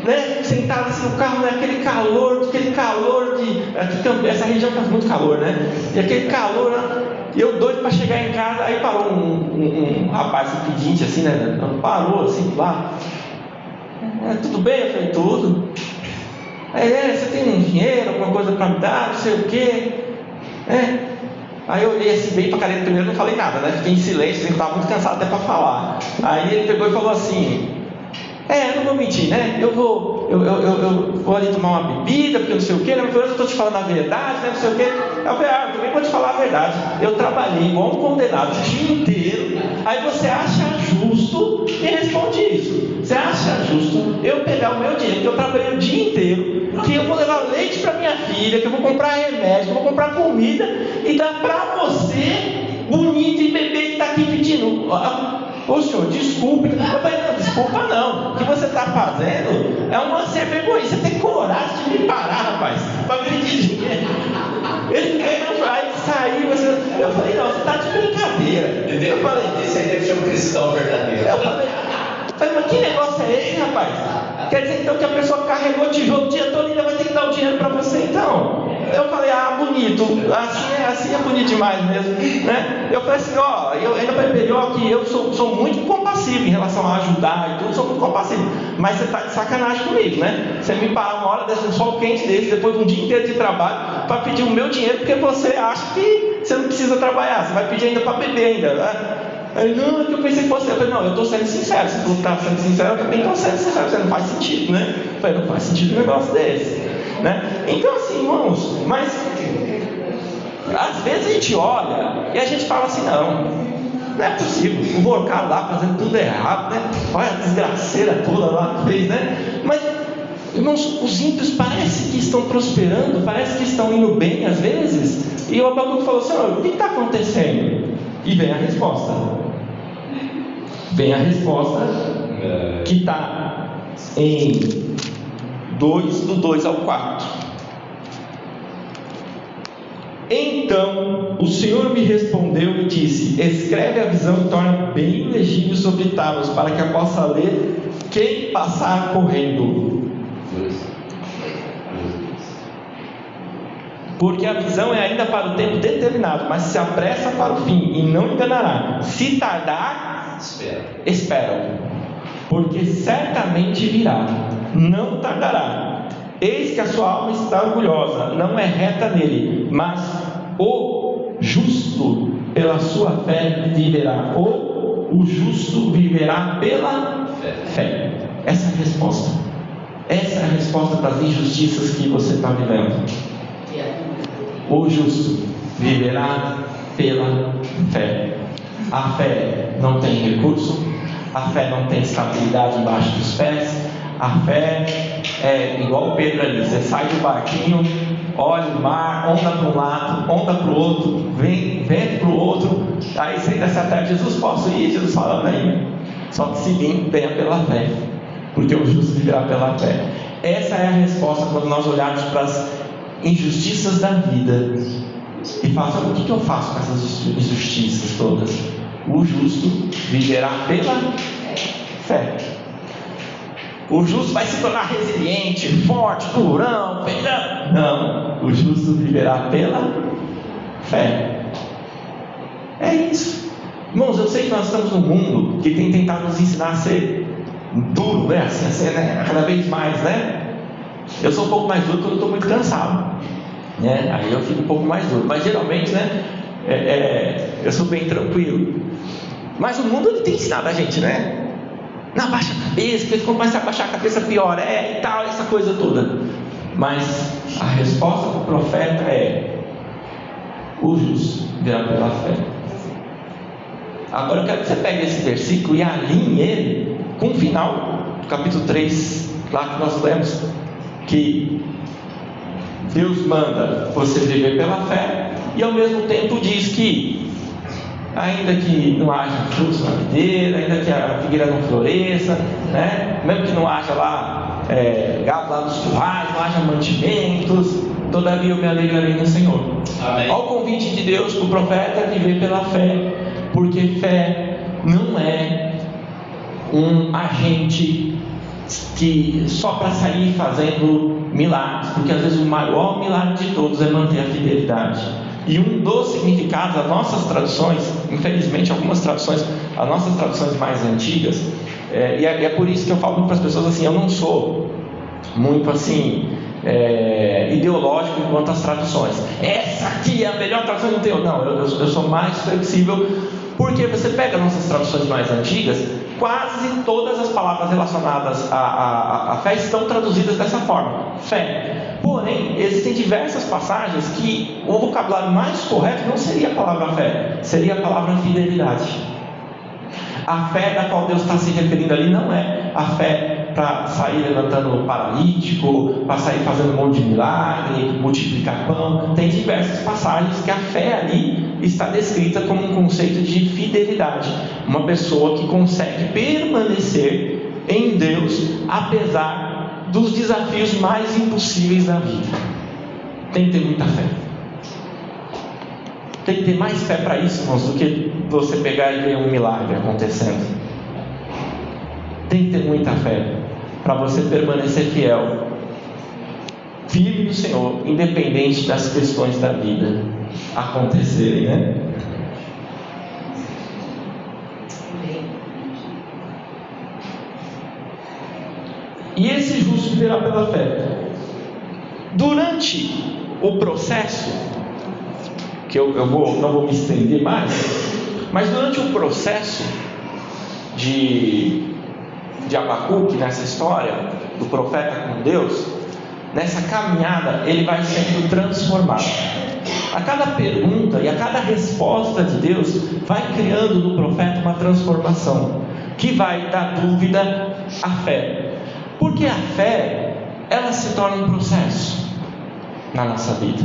né, sentado assim no carro, né, aquele calor de. Aqui, essa região faz muito calor, né? E aquele calor, e eu doido para chegar em casa, aí parou um rapaz, um pedinte assim, né? Parou assim lá. Tudo bem? Eu falei, tudo. Aí, você tem um dinheiro, alguma coisa para me dar, não sei o quê. Aí eu olhei assim bem pra cara dele primeiro, não falei nada, né? Fiquei em silêncio, ele estava muito cansado até para falar. Aí ele pegou e falou assim: eu não vou mentir, né? Eu vou ali tomar uma bebida, porque não sei o quê, né? Eu estou te falando a verdade, né? Não sei o quê. Eu falei, eu também vou te falar a verdade. Eu trabalhei igual um condenado o dia inteiro. Aí você acha justo, me responde isso. Você acha justo eu pegar o meu dinheiro, que eu trabalhei o dia inteiro, que eu vou levar leite para minha filha, que eu vou comprar remédio, que eu vou comprar comida, e dar para você, bonito e bebê que está aqui pedindo? Ô senhor, desculpe. Eu falei, não, desculpa não. O que você está fazendo é uma ser vergonha. Você tem coragem de me parar, rapaz, para pedir dinheiro. Ele saiu. Eu falei, não, você está de brincadeira. Entendeu? Eu falei, esse aí deve ser um cristão verdadeiro. Eu falei, mas que negócio é esse, rapaz? Quer dizer então que a pessoa carregou tijolo o dia todo e ainda vai ter que dar o dinheiro para você então? Eu falei, bonito, assim é bonito demais mesmo, né? Eu falei assim, eu ainda falei, que eu sou muito compassivo em relação a ajudar e tudo, sou muito compassivo, mas você está de sacanagem comigo, né? Você me parar uma hora desse sol quente desse, depois de um dia inteiro de trabalho, para pedir o meu dinheiro, porque você acha que você não precisa trabalhar, você vai pedir ainda para beber ainda, né? Aí, não, é que eu pensei que fosse. Eu falei, não, eu estou sendo sincero. Se tu está sendo sincero, eu também estou sendo sincero. Você não faz sentido, né? Eu falei, não faz sentido um negócio desse, né? Então, assim, irmãos, mas às vezes a gente olha e a gente fala assim, não é possível. O Borcado lá fazendo tudo errado, né? Olha a desgraceira toda lá que fez, né? Mas, irmãos, os ímpios parece que estão prosperando, parece que estão indo bem às vezes. E o Abacuque falou assim, o que está acontecendo? E vem a resposta. Vem a resposta que está em 2, do 2 ao 4. Então o Senhor me respondeu e disse: escreve a visão e torna bem legível sobre tábuas, para que eu possa ler quem passar correndo. Porque a visão é ainda para o tempo determinado, mas se apressa para o fim e não enganará. Se tardar, espera, porque certamente virá, não tardará. Eis que a sua alma está orgulhosa, não é reta nele, mas o justo pela sua fé viverá. O justo viverá pela fé. Essa é a resposta. Essa é a resposta para as injustiças que você está vivendo. O justo viverá pela fé. A fé não tem recurso, a fé não tem estabilidade embaixo dos pés. A fé é igual o Pedro ali: você sai do barquinho, olha o mar, onda para um lado, onda para o outro, vento para o outro, aí você ainda se até Jesus, posso ir? Jesus fala, vem, só que se venha pela fé, porque o justo viverá pela fé. Essa é a resposta quando nós olharmos para as injustiças da vida e falar, o que eu faço com essas injustiças todas? O justo viverá pela fé. O justo vai se tornar resiliente, forte, durão, feirão. Não, o justo viverá pela fé. É isso. Irmãos, eu sei que nós estamos num mundo que tem tentado nos ensinar a ser duro, né? Assim, a ser, né? Cada vez mais, né? Eu sou um pouco mais duro quando eu estou muito cansado, né? Aí eu fico um pouco mais duro, mas geralmente, né? Eu sou bem tranquilo. Mas o mundo ele tem ensinado a gente, né? Não, abaixa a cabeça, porque quando começa a abaixar a cabeça pior e tal, essa coisa toda. Mas a resposta do profeta é: o justo virá pela fé. Agora eu quero que você pegue esse versículo e alinhe ele com o final do capítulo 3, lá que nós lemos, que Deus manda você viver pela fé, e ao mesmo tempo diz que ainda que não haja frutos na videira, ainda que a figueira não floresça, né? Mesmo que não haja lá gado lá nos currais, não haja mantimentos, todavia eu me alegrarei no Senhor. Amém. Olha o convite de Deus para o profeta viver pela fé, porque fé não é um agente que só para sair fazendo milagres, porque às vezes o maior milagre de todos é manter a fidelidade. E um dos significados das nossas traduções, infelizmente algumas traduções, as nossas traduções mais antigas, e é por isso que eu falo para as pessoas assim, eu não sou muito assim ideológico quanto às traduções. Essa aqui é a melhor tradução, não, eu sou mais flexível, porque você pega nossas traduções mais antigas, quase todas as palavras relacionadas à fé estão traduzidas dessa forma, fé. Porém, existem diversas passagens que o vocabulário mais correto não seria a palavra fé, seria a palavra fidelidade. A fé da qual Deus está se referindo ali não é a fé para sair levantando o paralítico, para sair fazendo um monte de milagre, multiplicar pão. Tem diversas passagens que a fé ali está descrita como um conceito de fidelidade. Uma pessoa que consegue permanecer em Deus apesar dos desafios mais impossíveis da vida. Tem que ter muita fé. Tem que ter mais fé para isso, irmãos, do que você pegar e ver um milagre acontecendo. Tem que ter muita fé para você permanecer fiel, firme no Senhor, independente das questões da vida acontecerem, né? E esse justo viverá pela fé. Durante o processo, que eu não vou me estender mais, mas durante o processo de Abacuque, nessa história do profeta com Deus, nessa caminhada ele vai sendo transformado. A cada pergunta e a cada resposta de Deus vai criando no profeta uma transformação que vai dar dúvida à fé, porque a fé ela se torna um processo na nossa vida,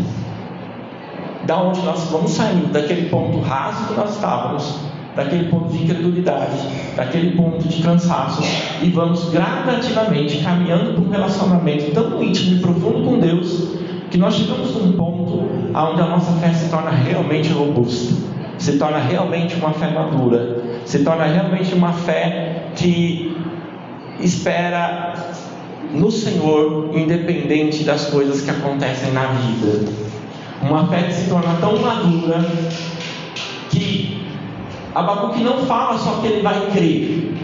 da onde nós vamos sair daquele ponto raso que nós estávamos, daquele ponto de incredulidade, daquele ponto de cansaço, e vamos gradativamente caminhando para um relacionamento tão íntimo e profundo com Deus, que nós chegamos num ponto onde a nossa fé se torna realmente robusta, se torna realmente uma fé madura, se torna realmente uma fé que espera no Senhor, independente das coisas que acontecem na vida. Uma fé que se torna tão madura que Abacuque não fala só que ele vai crer,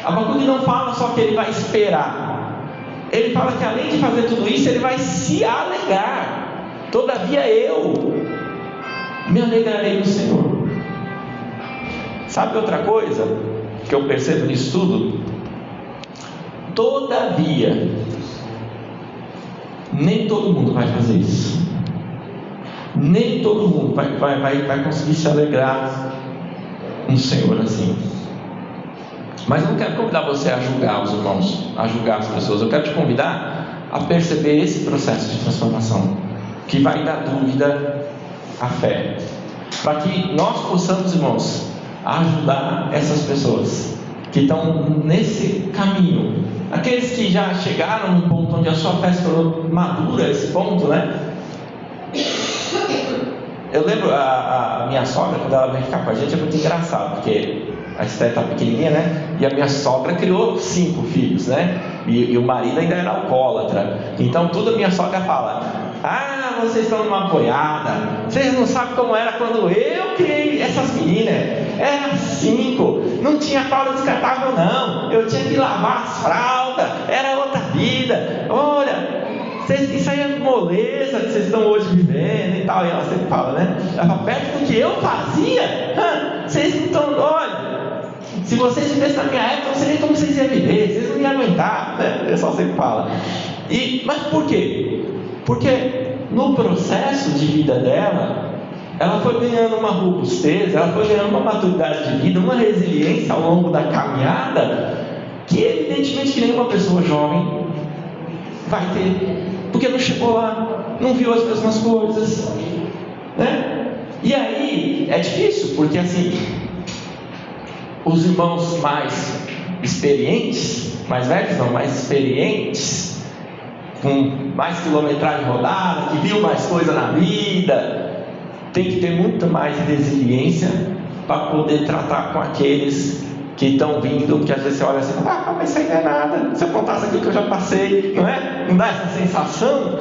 Abacuque não fala só que ele vai esperar, ele fala que além de fazer tudo isso, ele vai se alegrar. Todavia eu me alegrarei no Senhor. Sabe outra coisa que eu percebo nisso tudo? Todavia, nem todo mundo vai fazer isso. Nem todo mundo vai conseguir se alegrar no Senhor assim. Mas eu não quero convidar você a julgar os irmãos, a julgar as pessoas. Eu quero te convidar a perceber esse processo de transformação, que vai dar dúvida à fé, para que nós possamos, irmãos, ajudar essas pessoas que estão nesse caminho, aqueles que já chegaram no ponto onde a sua fé se tornou madura, esse ponto, né? Eu lembro a minha sogra, quando ela veio ficar com a gente, é muito engraçado, porque a Esther está pequenininha, né? E a minha sogra criou 5 filhos, né? E o marido ainda era alcoólatra. Então tudo a minha sogra fala: ah, vocês estão numa boiada, vocês não sabem como era quando eu criei essas meninas. Era 5, não tinha fralda descartável não, eu tinha que lavar as fraldas, era outra vida. Olha, isso aí é moleza que vocês estão hoje vivendo e tal. E ela sempre fala, né? Ela fala, perto do que eu fazia, vocês não estão. Olha, se vocês vivessem na minha época, não seria como vocês iam viver, vocês não iam aguentar, né? O pessoal sempre fala. Mas por quê? Porque no processo de vida dela, ela foi ganhando uma robustez, ela foi ganhando uma maturidade de vida, uma resiliência ao longo da caminhada, que evidentemente que nenhuma pessoa jovem vai ter, porque não chegou lá, não viu as mesmas coisas, né? E aí é difícil, porque assim, os irmãos mais experientes, mais velhos não, mais experientes, com mais quilometragem rodada, que viu mais coisa na vida, tem que ter muito mais resiliência para poder tratar com aqueles que estão vindo, que às vezes você olha assim, mas isso aí não é nada, se eu contasse aquilo que eu já passei, não é? Não dá essa sensação?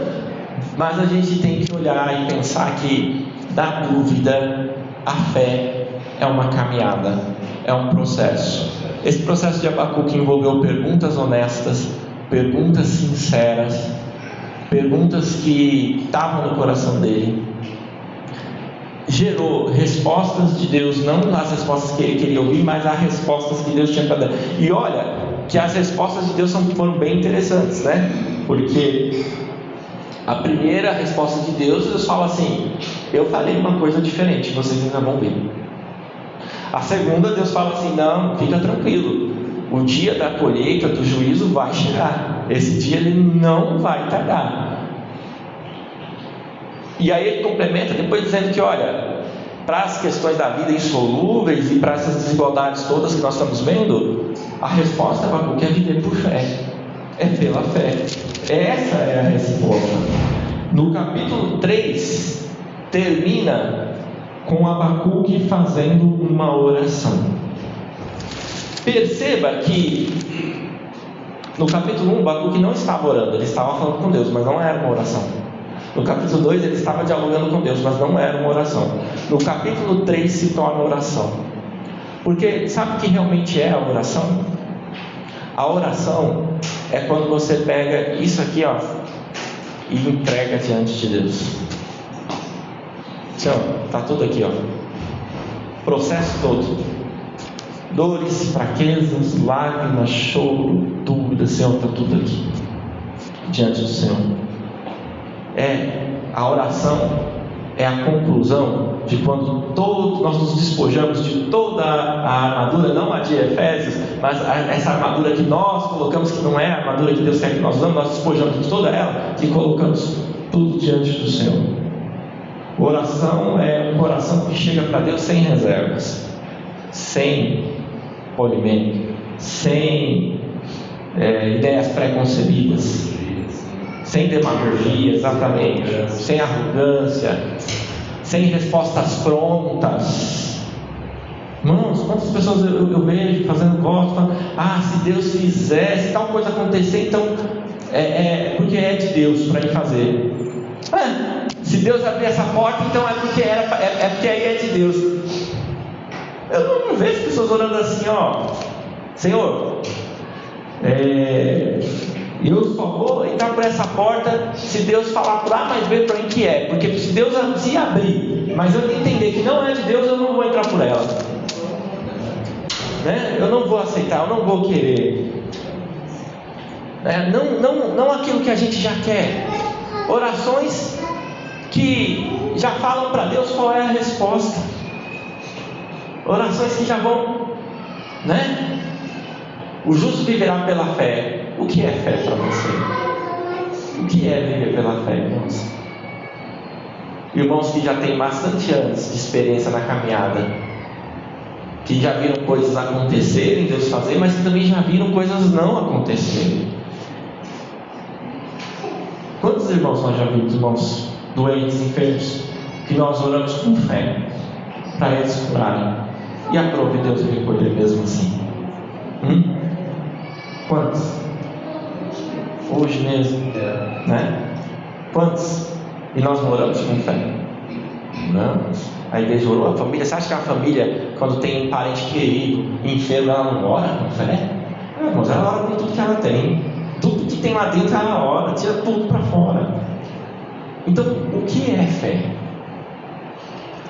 Mas a gente tem que olhar e pensar que, da dúvida, a fé é uma caminhada, é um processo. Esse processo de Abacuque envolveu perguntas honestas, perguntas sinceras, perguntas que estavam no coração dele, gerou respostas de Deus, não as respostas que ele queria ouvir, mas as respostas que Deus tinha para dar. E olha, que as respostas de Deus foram bem interessantes, né? Porque a primeira resposta de Deus fala assim: eu falei uma coisa diferente, vocês ainda vão ver. A segunda, Deus fala assim: não, fica tranquilo, o dia da colheita, do juízo vai chegar, esse dia ele não vai tardar. E aí ele complementa depois dizendo que, olha, para as questões da vida insolúveis e para essas desigualdades todas que nós estamos vendo, a resposta é viver por fé, é pela fé. Essa é a resposta. No capítulo 3 termina com Abacuque fazendo uma oração. Perceba que no capítulo 1 Abacuque não estava orando, ele estava falando com Deus, mas não era uma oração. No capítulo 2 ele estava dialogando com Deus, mas não era uma oração. No capítulo 3 se torna oração. Porque sabe o que realmente é a oração? A oração é quando você pega isso aqui, ó, e entrega diante de Deus. Está tudo aqui, ó. Processo todo. Dores, fraquezas, lágrimas, choro, dúvidas, Senhor, está tudo aqui diante do Senhor. A oração é a conclusão de quando nós nos despojamos de toda a armadura, não a de Efésios, mas essa armadura que nós colocamos, que não é a armadura que Deus quer que nós usamos, nós despojamos de toda ela e colocamos tudo diante do Senhor. Oração é um coração que chega para Deus sem reservas, sem polimento, sem ideias preconcebidas, sem demagogia, exatamente, sem arrogância, sem respostas prontas. Irmãos, quantas pessoas eu vejo fazendo voto, falando: se Deus fizer, se tal coisa acontecer, então porque é de Deus para ir fazer. Se Deus abrir essa porta, então é porque aí é de Deus. Eu não vejo pessoas orando assim, Senhor, eu só vou entrar por essa porta se Deus falar por A mais B para mim que é. Porque se Deus se abrir, mas eu entender que não é de Deus, eu não vou entrar por ela, né? Eu não vou aceitar, eu não vou querer, não aquilo que a gente já quer. Orações que já falam para Deus qual é a resposta. Orações que já vão, né? O justo viverá pela fé. O que é fé para você? O que é viver pela fé, irmãos? Irmãos que já têm bastante anos de experiência na caminhada, que já viram coisas acontecerem, Deus fazer, mas que também já viram coisas não acontecerem. Quantos irmãos nós já vimos, irmãos doentes, enfermos, que nós oramos com fé para eles curarem, e aprove Deus recolher mesmo assim? Quantos? Hoje mesmo, né? Quantos? E nós não oramos com fé? Não. A igreja orou, a família. Você acha que a família, quando tem um parente querido, enfermo, ela não ora com fé? Irmãos, ela ora com tudo que ela tem. Tudo que tem lá dentro ela ora, tira tudo para fora. Então, o que é fé?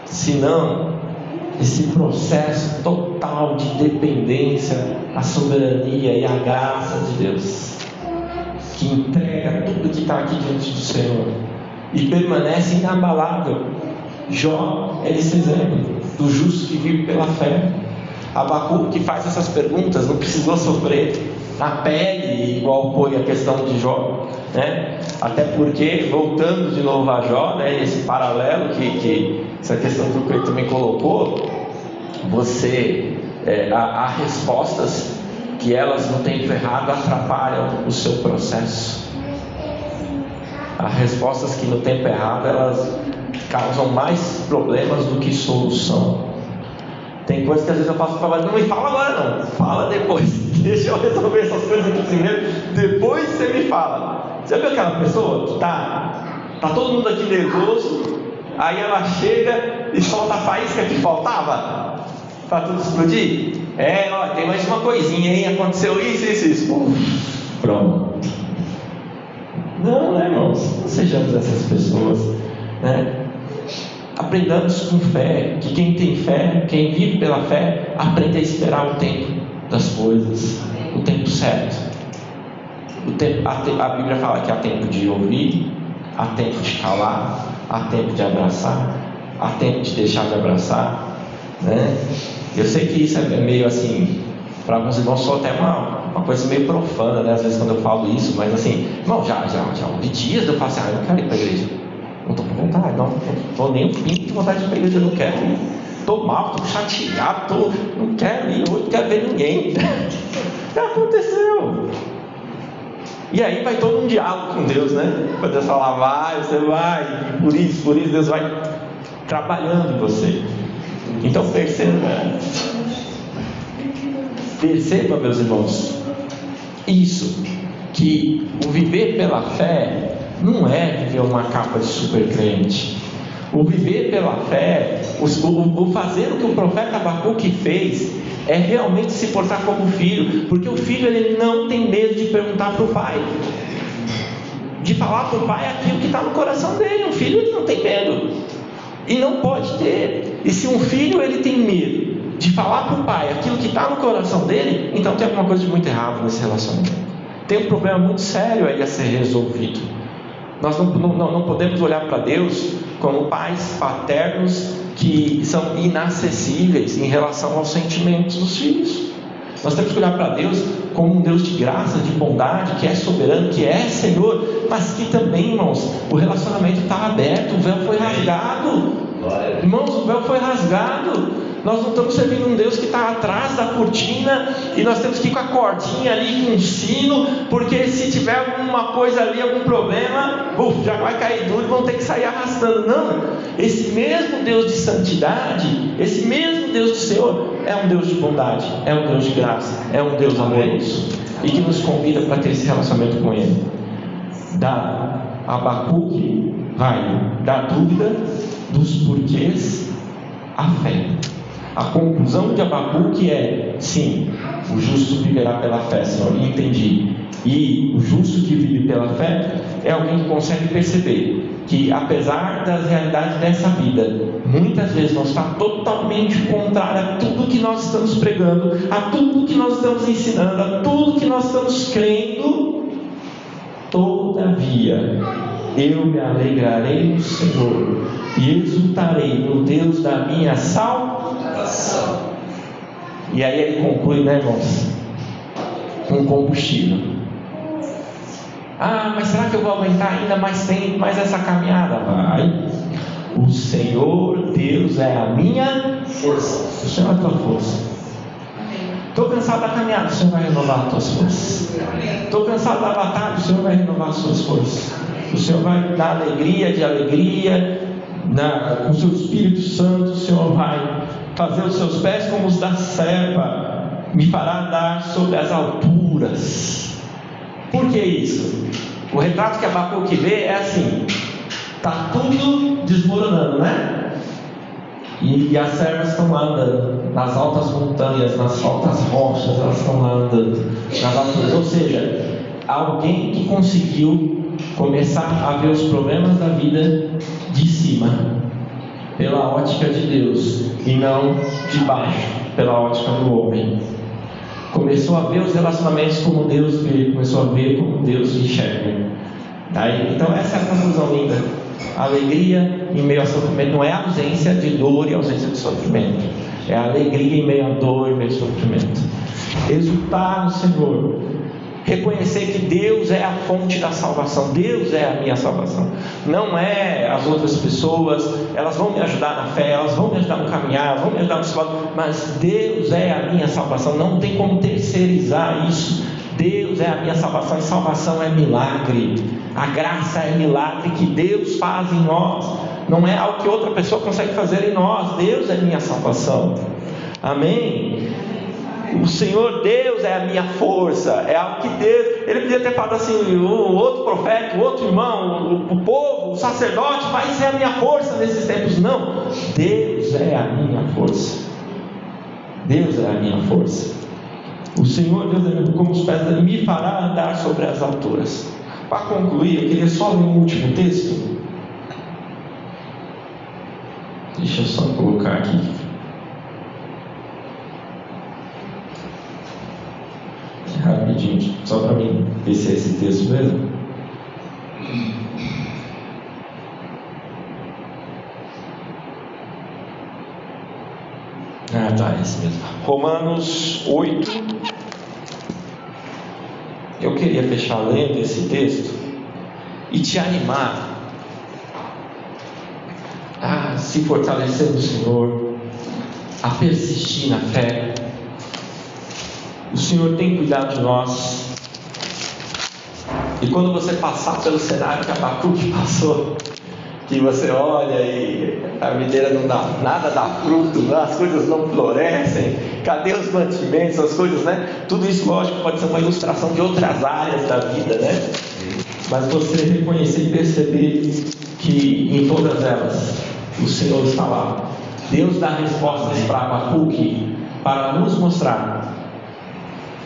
Se não esse processo total de dependência à soberania e à graça de Deus, que entrega tudo que está aqui diante do Senhor e permanece inabalável. Jó é esse exemplo do justo que vive pela fé. Abacuque, que faz essas perguntas, não precisou sofrer na pele igual foi a questão de Jó, né? Até porque, voltando de novo a Jó, né, esse paralelo que essa questão que o Cleiton também colocou, há respostas que elas no tempo errado atrapalham o seu processo. Há respostas que no tempo errado elas causam mais problemas do que solução. Tem coisas que às vezes eu faço trabalho, não me fala agora não, fala depois, deixa eu resolver essas coisas aqui primeiro, depois você me fala. Você viu aquela pessoa que tá todo mundo aqui nervoso, aí ela chega e solta a faísca que faltava para tudo explodir? Tem mais uma coisinha, hein? Aconteceu isso. Pronto. Não, né, irmãos? Não sejamos essas pessoas, né? Aprendamos com fé, que quem tem fé, quem vive pela fé, aprende a esperar o tempo das coisas, o tempo certo. A Bíblia fala que há tempo de ouvir, há tempo de calar, há tempo de abraçar, há tempo de deixar de abraçar, né? Eu sei que isso é meio assim, para alguns irmãos só até uma coisa meio profana, né? Às vezes quando eu falo isso, mas assim, irmão, já houve dias de eu falar assim, eu não quero ir para a igreja, não estou com vontade, não estou nem um pingo de vontade de ir para a igreja, eu não quero ir, estou mal, estou chateado, não quero ir, hoje não quero ver ninguém. Já aconteceu. E aí vai todo um diálogo com Deus, né? Quando Deus fala, você vai, por isso Deus vai trabalhando em você. Então perceba, meus irmãos, isso, que o viver pela fé não é viver uma capa de super crente. O viver pela fé, o fazer o que o profeta Abacuque fez, é realmente se portar como filho, porque o filho ele não tem medo de perguntar para o pai, de falar para o pai aquilo que está no coração dele. Um filho ele não tem medo, e não pode ter. E se um filho ele tem medo de falar para o pai aquilo que está no coração dele, então tem alguma coisa de muito errado nesse relacionamento. Tem um problema muito sério aí a ser resolvido. Nós não podemos olhar para Deus como pais paternos que são inacessíveis em relação aos sentimentos dos filhos. Nós temos que olhar para Deus como um Deus de graça, de bondade, que é soberano, que é Senhor, mas que também, irmãos, o relacionamento está aberto, o véu foi rasgado. Irmãos, o véu foi rasgado. Nós não estamos servindo um Deus que está atrás da cortina e nós temos que ir com a cordinha ali, com um sino, porque se tiver alguma coisa ali, algum problema, já vai cair duro e vão ter que sair arrastando. Não, esse mesmo Deus de santidade, esse mesmo Deus do Senhor, é um Deus de bondade, é um Deus de graça, é um Deus amoroso e que nos convida para ter esse relacionamento com Ele. Da Abacuque vai da dúvida dos porquês à fé. A conclusão de Abacuque é: sim, o justo viverá pela fé, Senhor, entendi. E o justo que vive pela fé é alguém que consegue perceber que, apesar das realidades dessa vida, muitas vezes nós está totalmente contrário a tudo que nós estamos pregando, a tudo que nós estamos ensinando, a tudo que nós estamos crendo. Todavia, eu me alegrarei no Senhor e exultarei no Deus da minha salvação. E aí ele conclui, né, irmãos? Com combustível. Mas será que eu vou aguentar ainda mais tempo, mais essa caminhada? Vai. O Senhor Deus é a minha força. O Senhor é a tua força. Estou cansado da caminhada, o Senhor vai renovar as tuas forças. Estou cansado da batalha, o Senhor vai renovar as suas forças. O Senhor vai dar alegria de alegria, com o seu Espírito Santo. O Senhor vai fazer os seus pés como os da serva, me fará andar sobre as alturas. Por que isso? O retrato que Abacuque vê é assim: está tudo desmoronando, né? E as servas estão lá andando nas altas montanhas, nas altas rochas, elas estão lá andando nas alturas. Ou seja, alguém que conseguiu começar a ver os problemas da vida de cima, pela ótica de Deus, e não de baixo, pela ótica do homem. Começou a ver os relacionamentos como Deus vê, começou a ver como Deus enxerga. Então essa é a conclusão linda. A alegria em meio ao sofrimento não é a ausência de dor e ausência de sofrimento, é a alegria em meio à dor e em meio ao sofrimento. Exultar no Senhor, reconhecer que Deus é a fonte da salvação, Deus é a minha salvação, não é as outras pessoas. Elas vão me ajudar na fé, elas vão me ajudar no caminhar, vão me ajudar no salvador, mas Deus é a minha salvação. Não tem como terceirizar isso. Deus é a minha salvação, e salvação é milagre. A graça é milagre que Deus faz em nós, não é algo que outra pessoa consegue fazer em nós. Deus é minha salvação. Amém? O Senhor Deus é a minha força. É algo que Deus... Ele podia ter falado assim: o outro profeta, o outro irmão, o povo, o sacerdote vai ser a minha força nesses tempos. Não, Deus é a minha força. Deus é a minha força. O Senhor Deus é como os pés dele, me fará andar sobre as alturas. Para concluir, eu queria só ler um último texto. Deixa eu só colocar aqui. Rapidinho, só para mim ver se é esse texto mesmo. Tá, é esse mesmo. Romanos 8. Eu queria fechar lendo esse texto e te animar a se fortalecer no Senhor, a persistir na fé. O Senhor tem cuidado de nós. E quando você passar pelo cenário que Abacuque passou, que você olha e a videira não dá nada, dá fruto, as coisas não florescem, cadê os mantimentos, as coisas, né? Tudo isso, lógico, pode ser uma ilustração de outras áreas da vida, né? Mas você reconhecer e perceber que em todas elas o Senhor está lá. Deus dá respostas para Abacuque para nos mostrar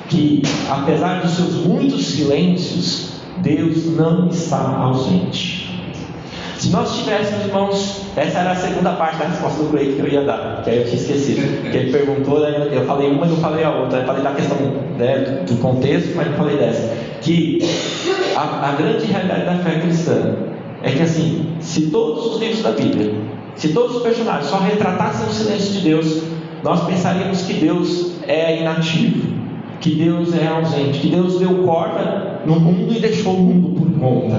que, apesar dos seus muitos silêncios, Deus não está ausente. Se nós tivéssemos, irmãos, essa era a segunda parte da resposta do Cleiton que eu ia dar, que aí eu tinha esquecido, que ele perguntou, né, eu falei uma e não falei a outra, eu falei da questão, né, do contexto, mas não falei dessa, que a grande realidade da fé cristã é que, assim, se todos os livros da Bíblia, se todos os personagens só retratassem o silêncio de Deus, nós pensaríamos que Deus é inativo, que Deus é ausente, que Deus deu corda no mundo e deixou o mundo por conta.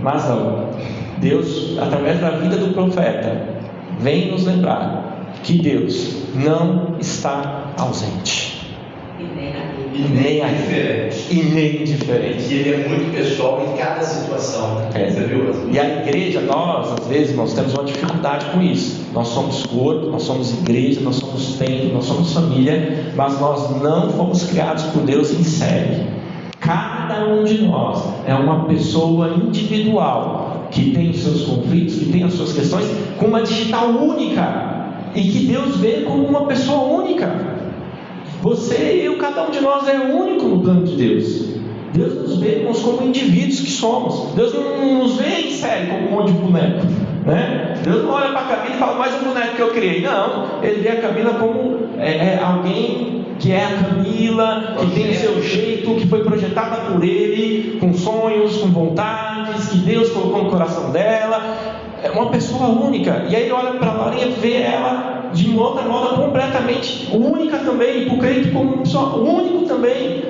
Mas não. Deus, através da vida do profeta, vem nos lembrar que Deus não está ausente. E nem indiferente. E Ele é muito pessoal em cada situação. Você viu? E a igreja, nós, às vezes, irmãos, temos uma dificuldade com isso. Nós somos corpo, nós somos igreja, nós somos templo, nós somos família, mas nós não fomos criados por Deus em série. Cada um de nós é uma pessoa individual que tem os seus conflitos, que tem as suas questões, com uma digital única, e que Deus vê como uma pessoa única. Você e eu, cada um de nós é único no plano de Deus. Deus nos vê como indivíduos que somos. Deus não nos vê em série como um monte de boneco, né? Deus não olha para a Camila e fala: mais um boneco que eu criei. Não, Ele vê a Camila como alguém que é a Camila, que tem o seu jeito, que foi projetada por Ele, com sonhos, com vontades, que Deus colocou no coração dela. É uma pessoa única. E aí ele olha para a Laurinha e vê ela de uma outra moda completamente única também, e para o crente como uma pessoa único também,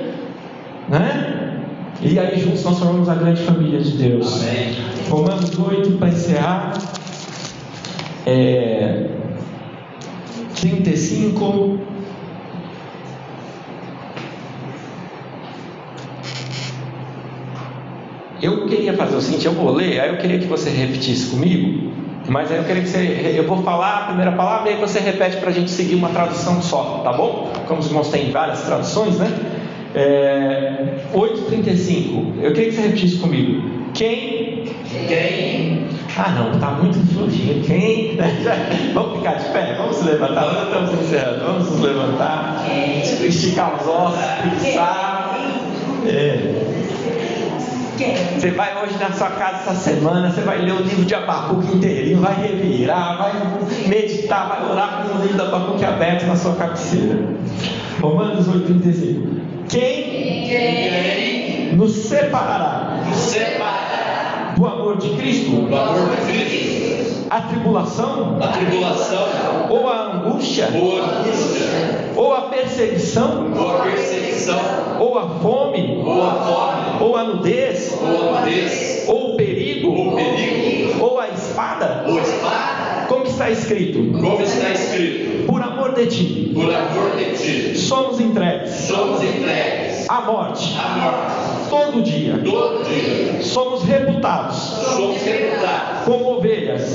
né? E aí juntos nós formamos a grande família de Deus. Amém. Romanos 8, para encerrar, 35. Eu queria fazer o seguinte: eu vou ler, aí eu queria que você repetisse comigo, mas aí eu queria que eu vou falar a primeira palavra e aí você repete para a gente seguir uma tradução só, tá bom? Como os irmãos têm várias traduções, né? 8:35. Eu queria que você repetisse comigo. Quem? Ah, não, está muito fluidinho. Quem? Vamos ficar de pé, vamos se levantar. Nós estamos encerrando. Vamos nos levantar, esticar os ossos, fixar. Você vai hoje na sua casa essa semana, você vai ler o livro de Abacuque inteirinho, vai revirar, vai meditar, vai orar com o livro de Abacuque aberto na sua cabeceira. Romanos 8:35. Quem nos separará do amor de Cristo? A tribulação? Ou a angústia? Ou a perseguição? Ou a fome? Ou a nudez? Ou o perigo? Ou a espada? Como está escrito? Por amor de ti, somos entregues à morte. Todo dia. Somos reputados como ovelhas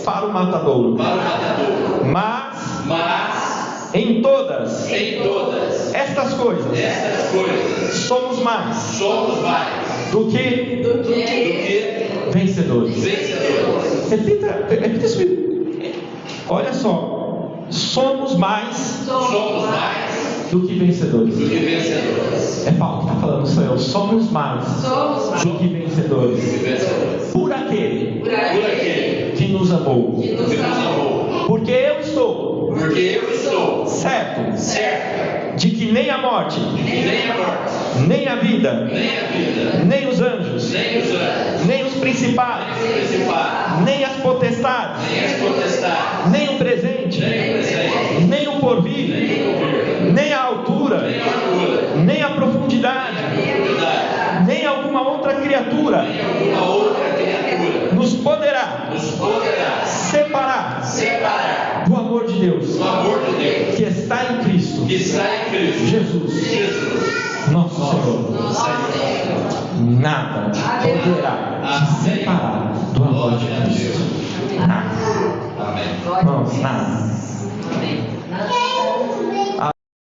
para o matadouro. Mas em todas estas coisas somos mais do que vencedores. Repita isso. Olha só, somos mais do que vencedores. É Paulo que está falando, sou eu. Somos mais do que vencedores. Por aquele que nos amou. Porque eu estou certo de que nem a morte, nem a vida, nem os anjos, nem os principados, nem as potestades, nem o presente, nem o porvir, nem a altura, nem a profundidade, nem alguma outra criatura nos poderá separar do amor de Deus que está em Cristo Jesus, nosso Senhor. Nada poderá te separar do amor de Cristo. Nada. Irmãos, nada.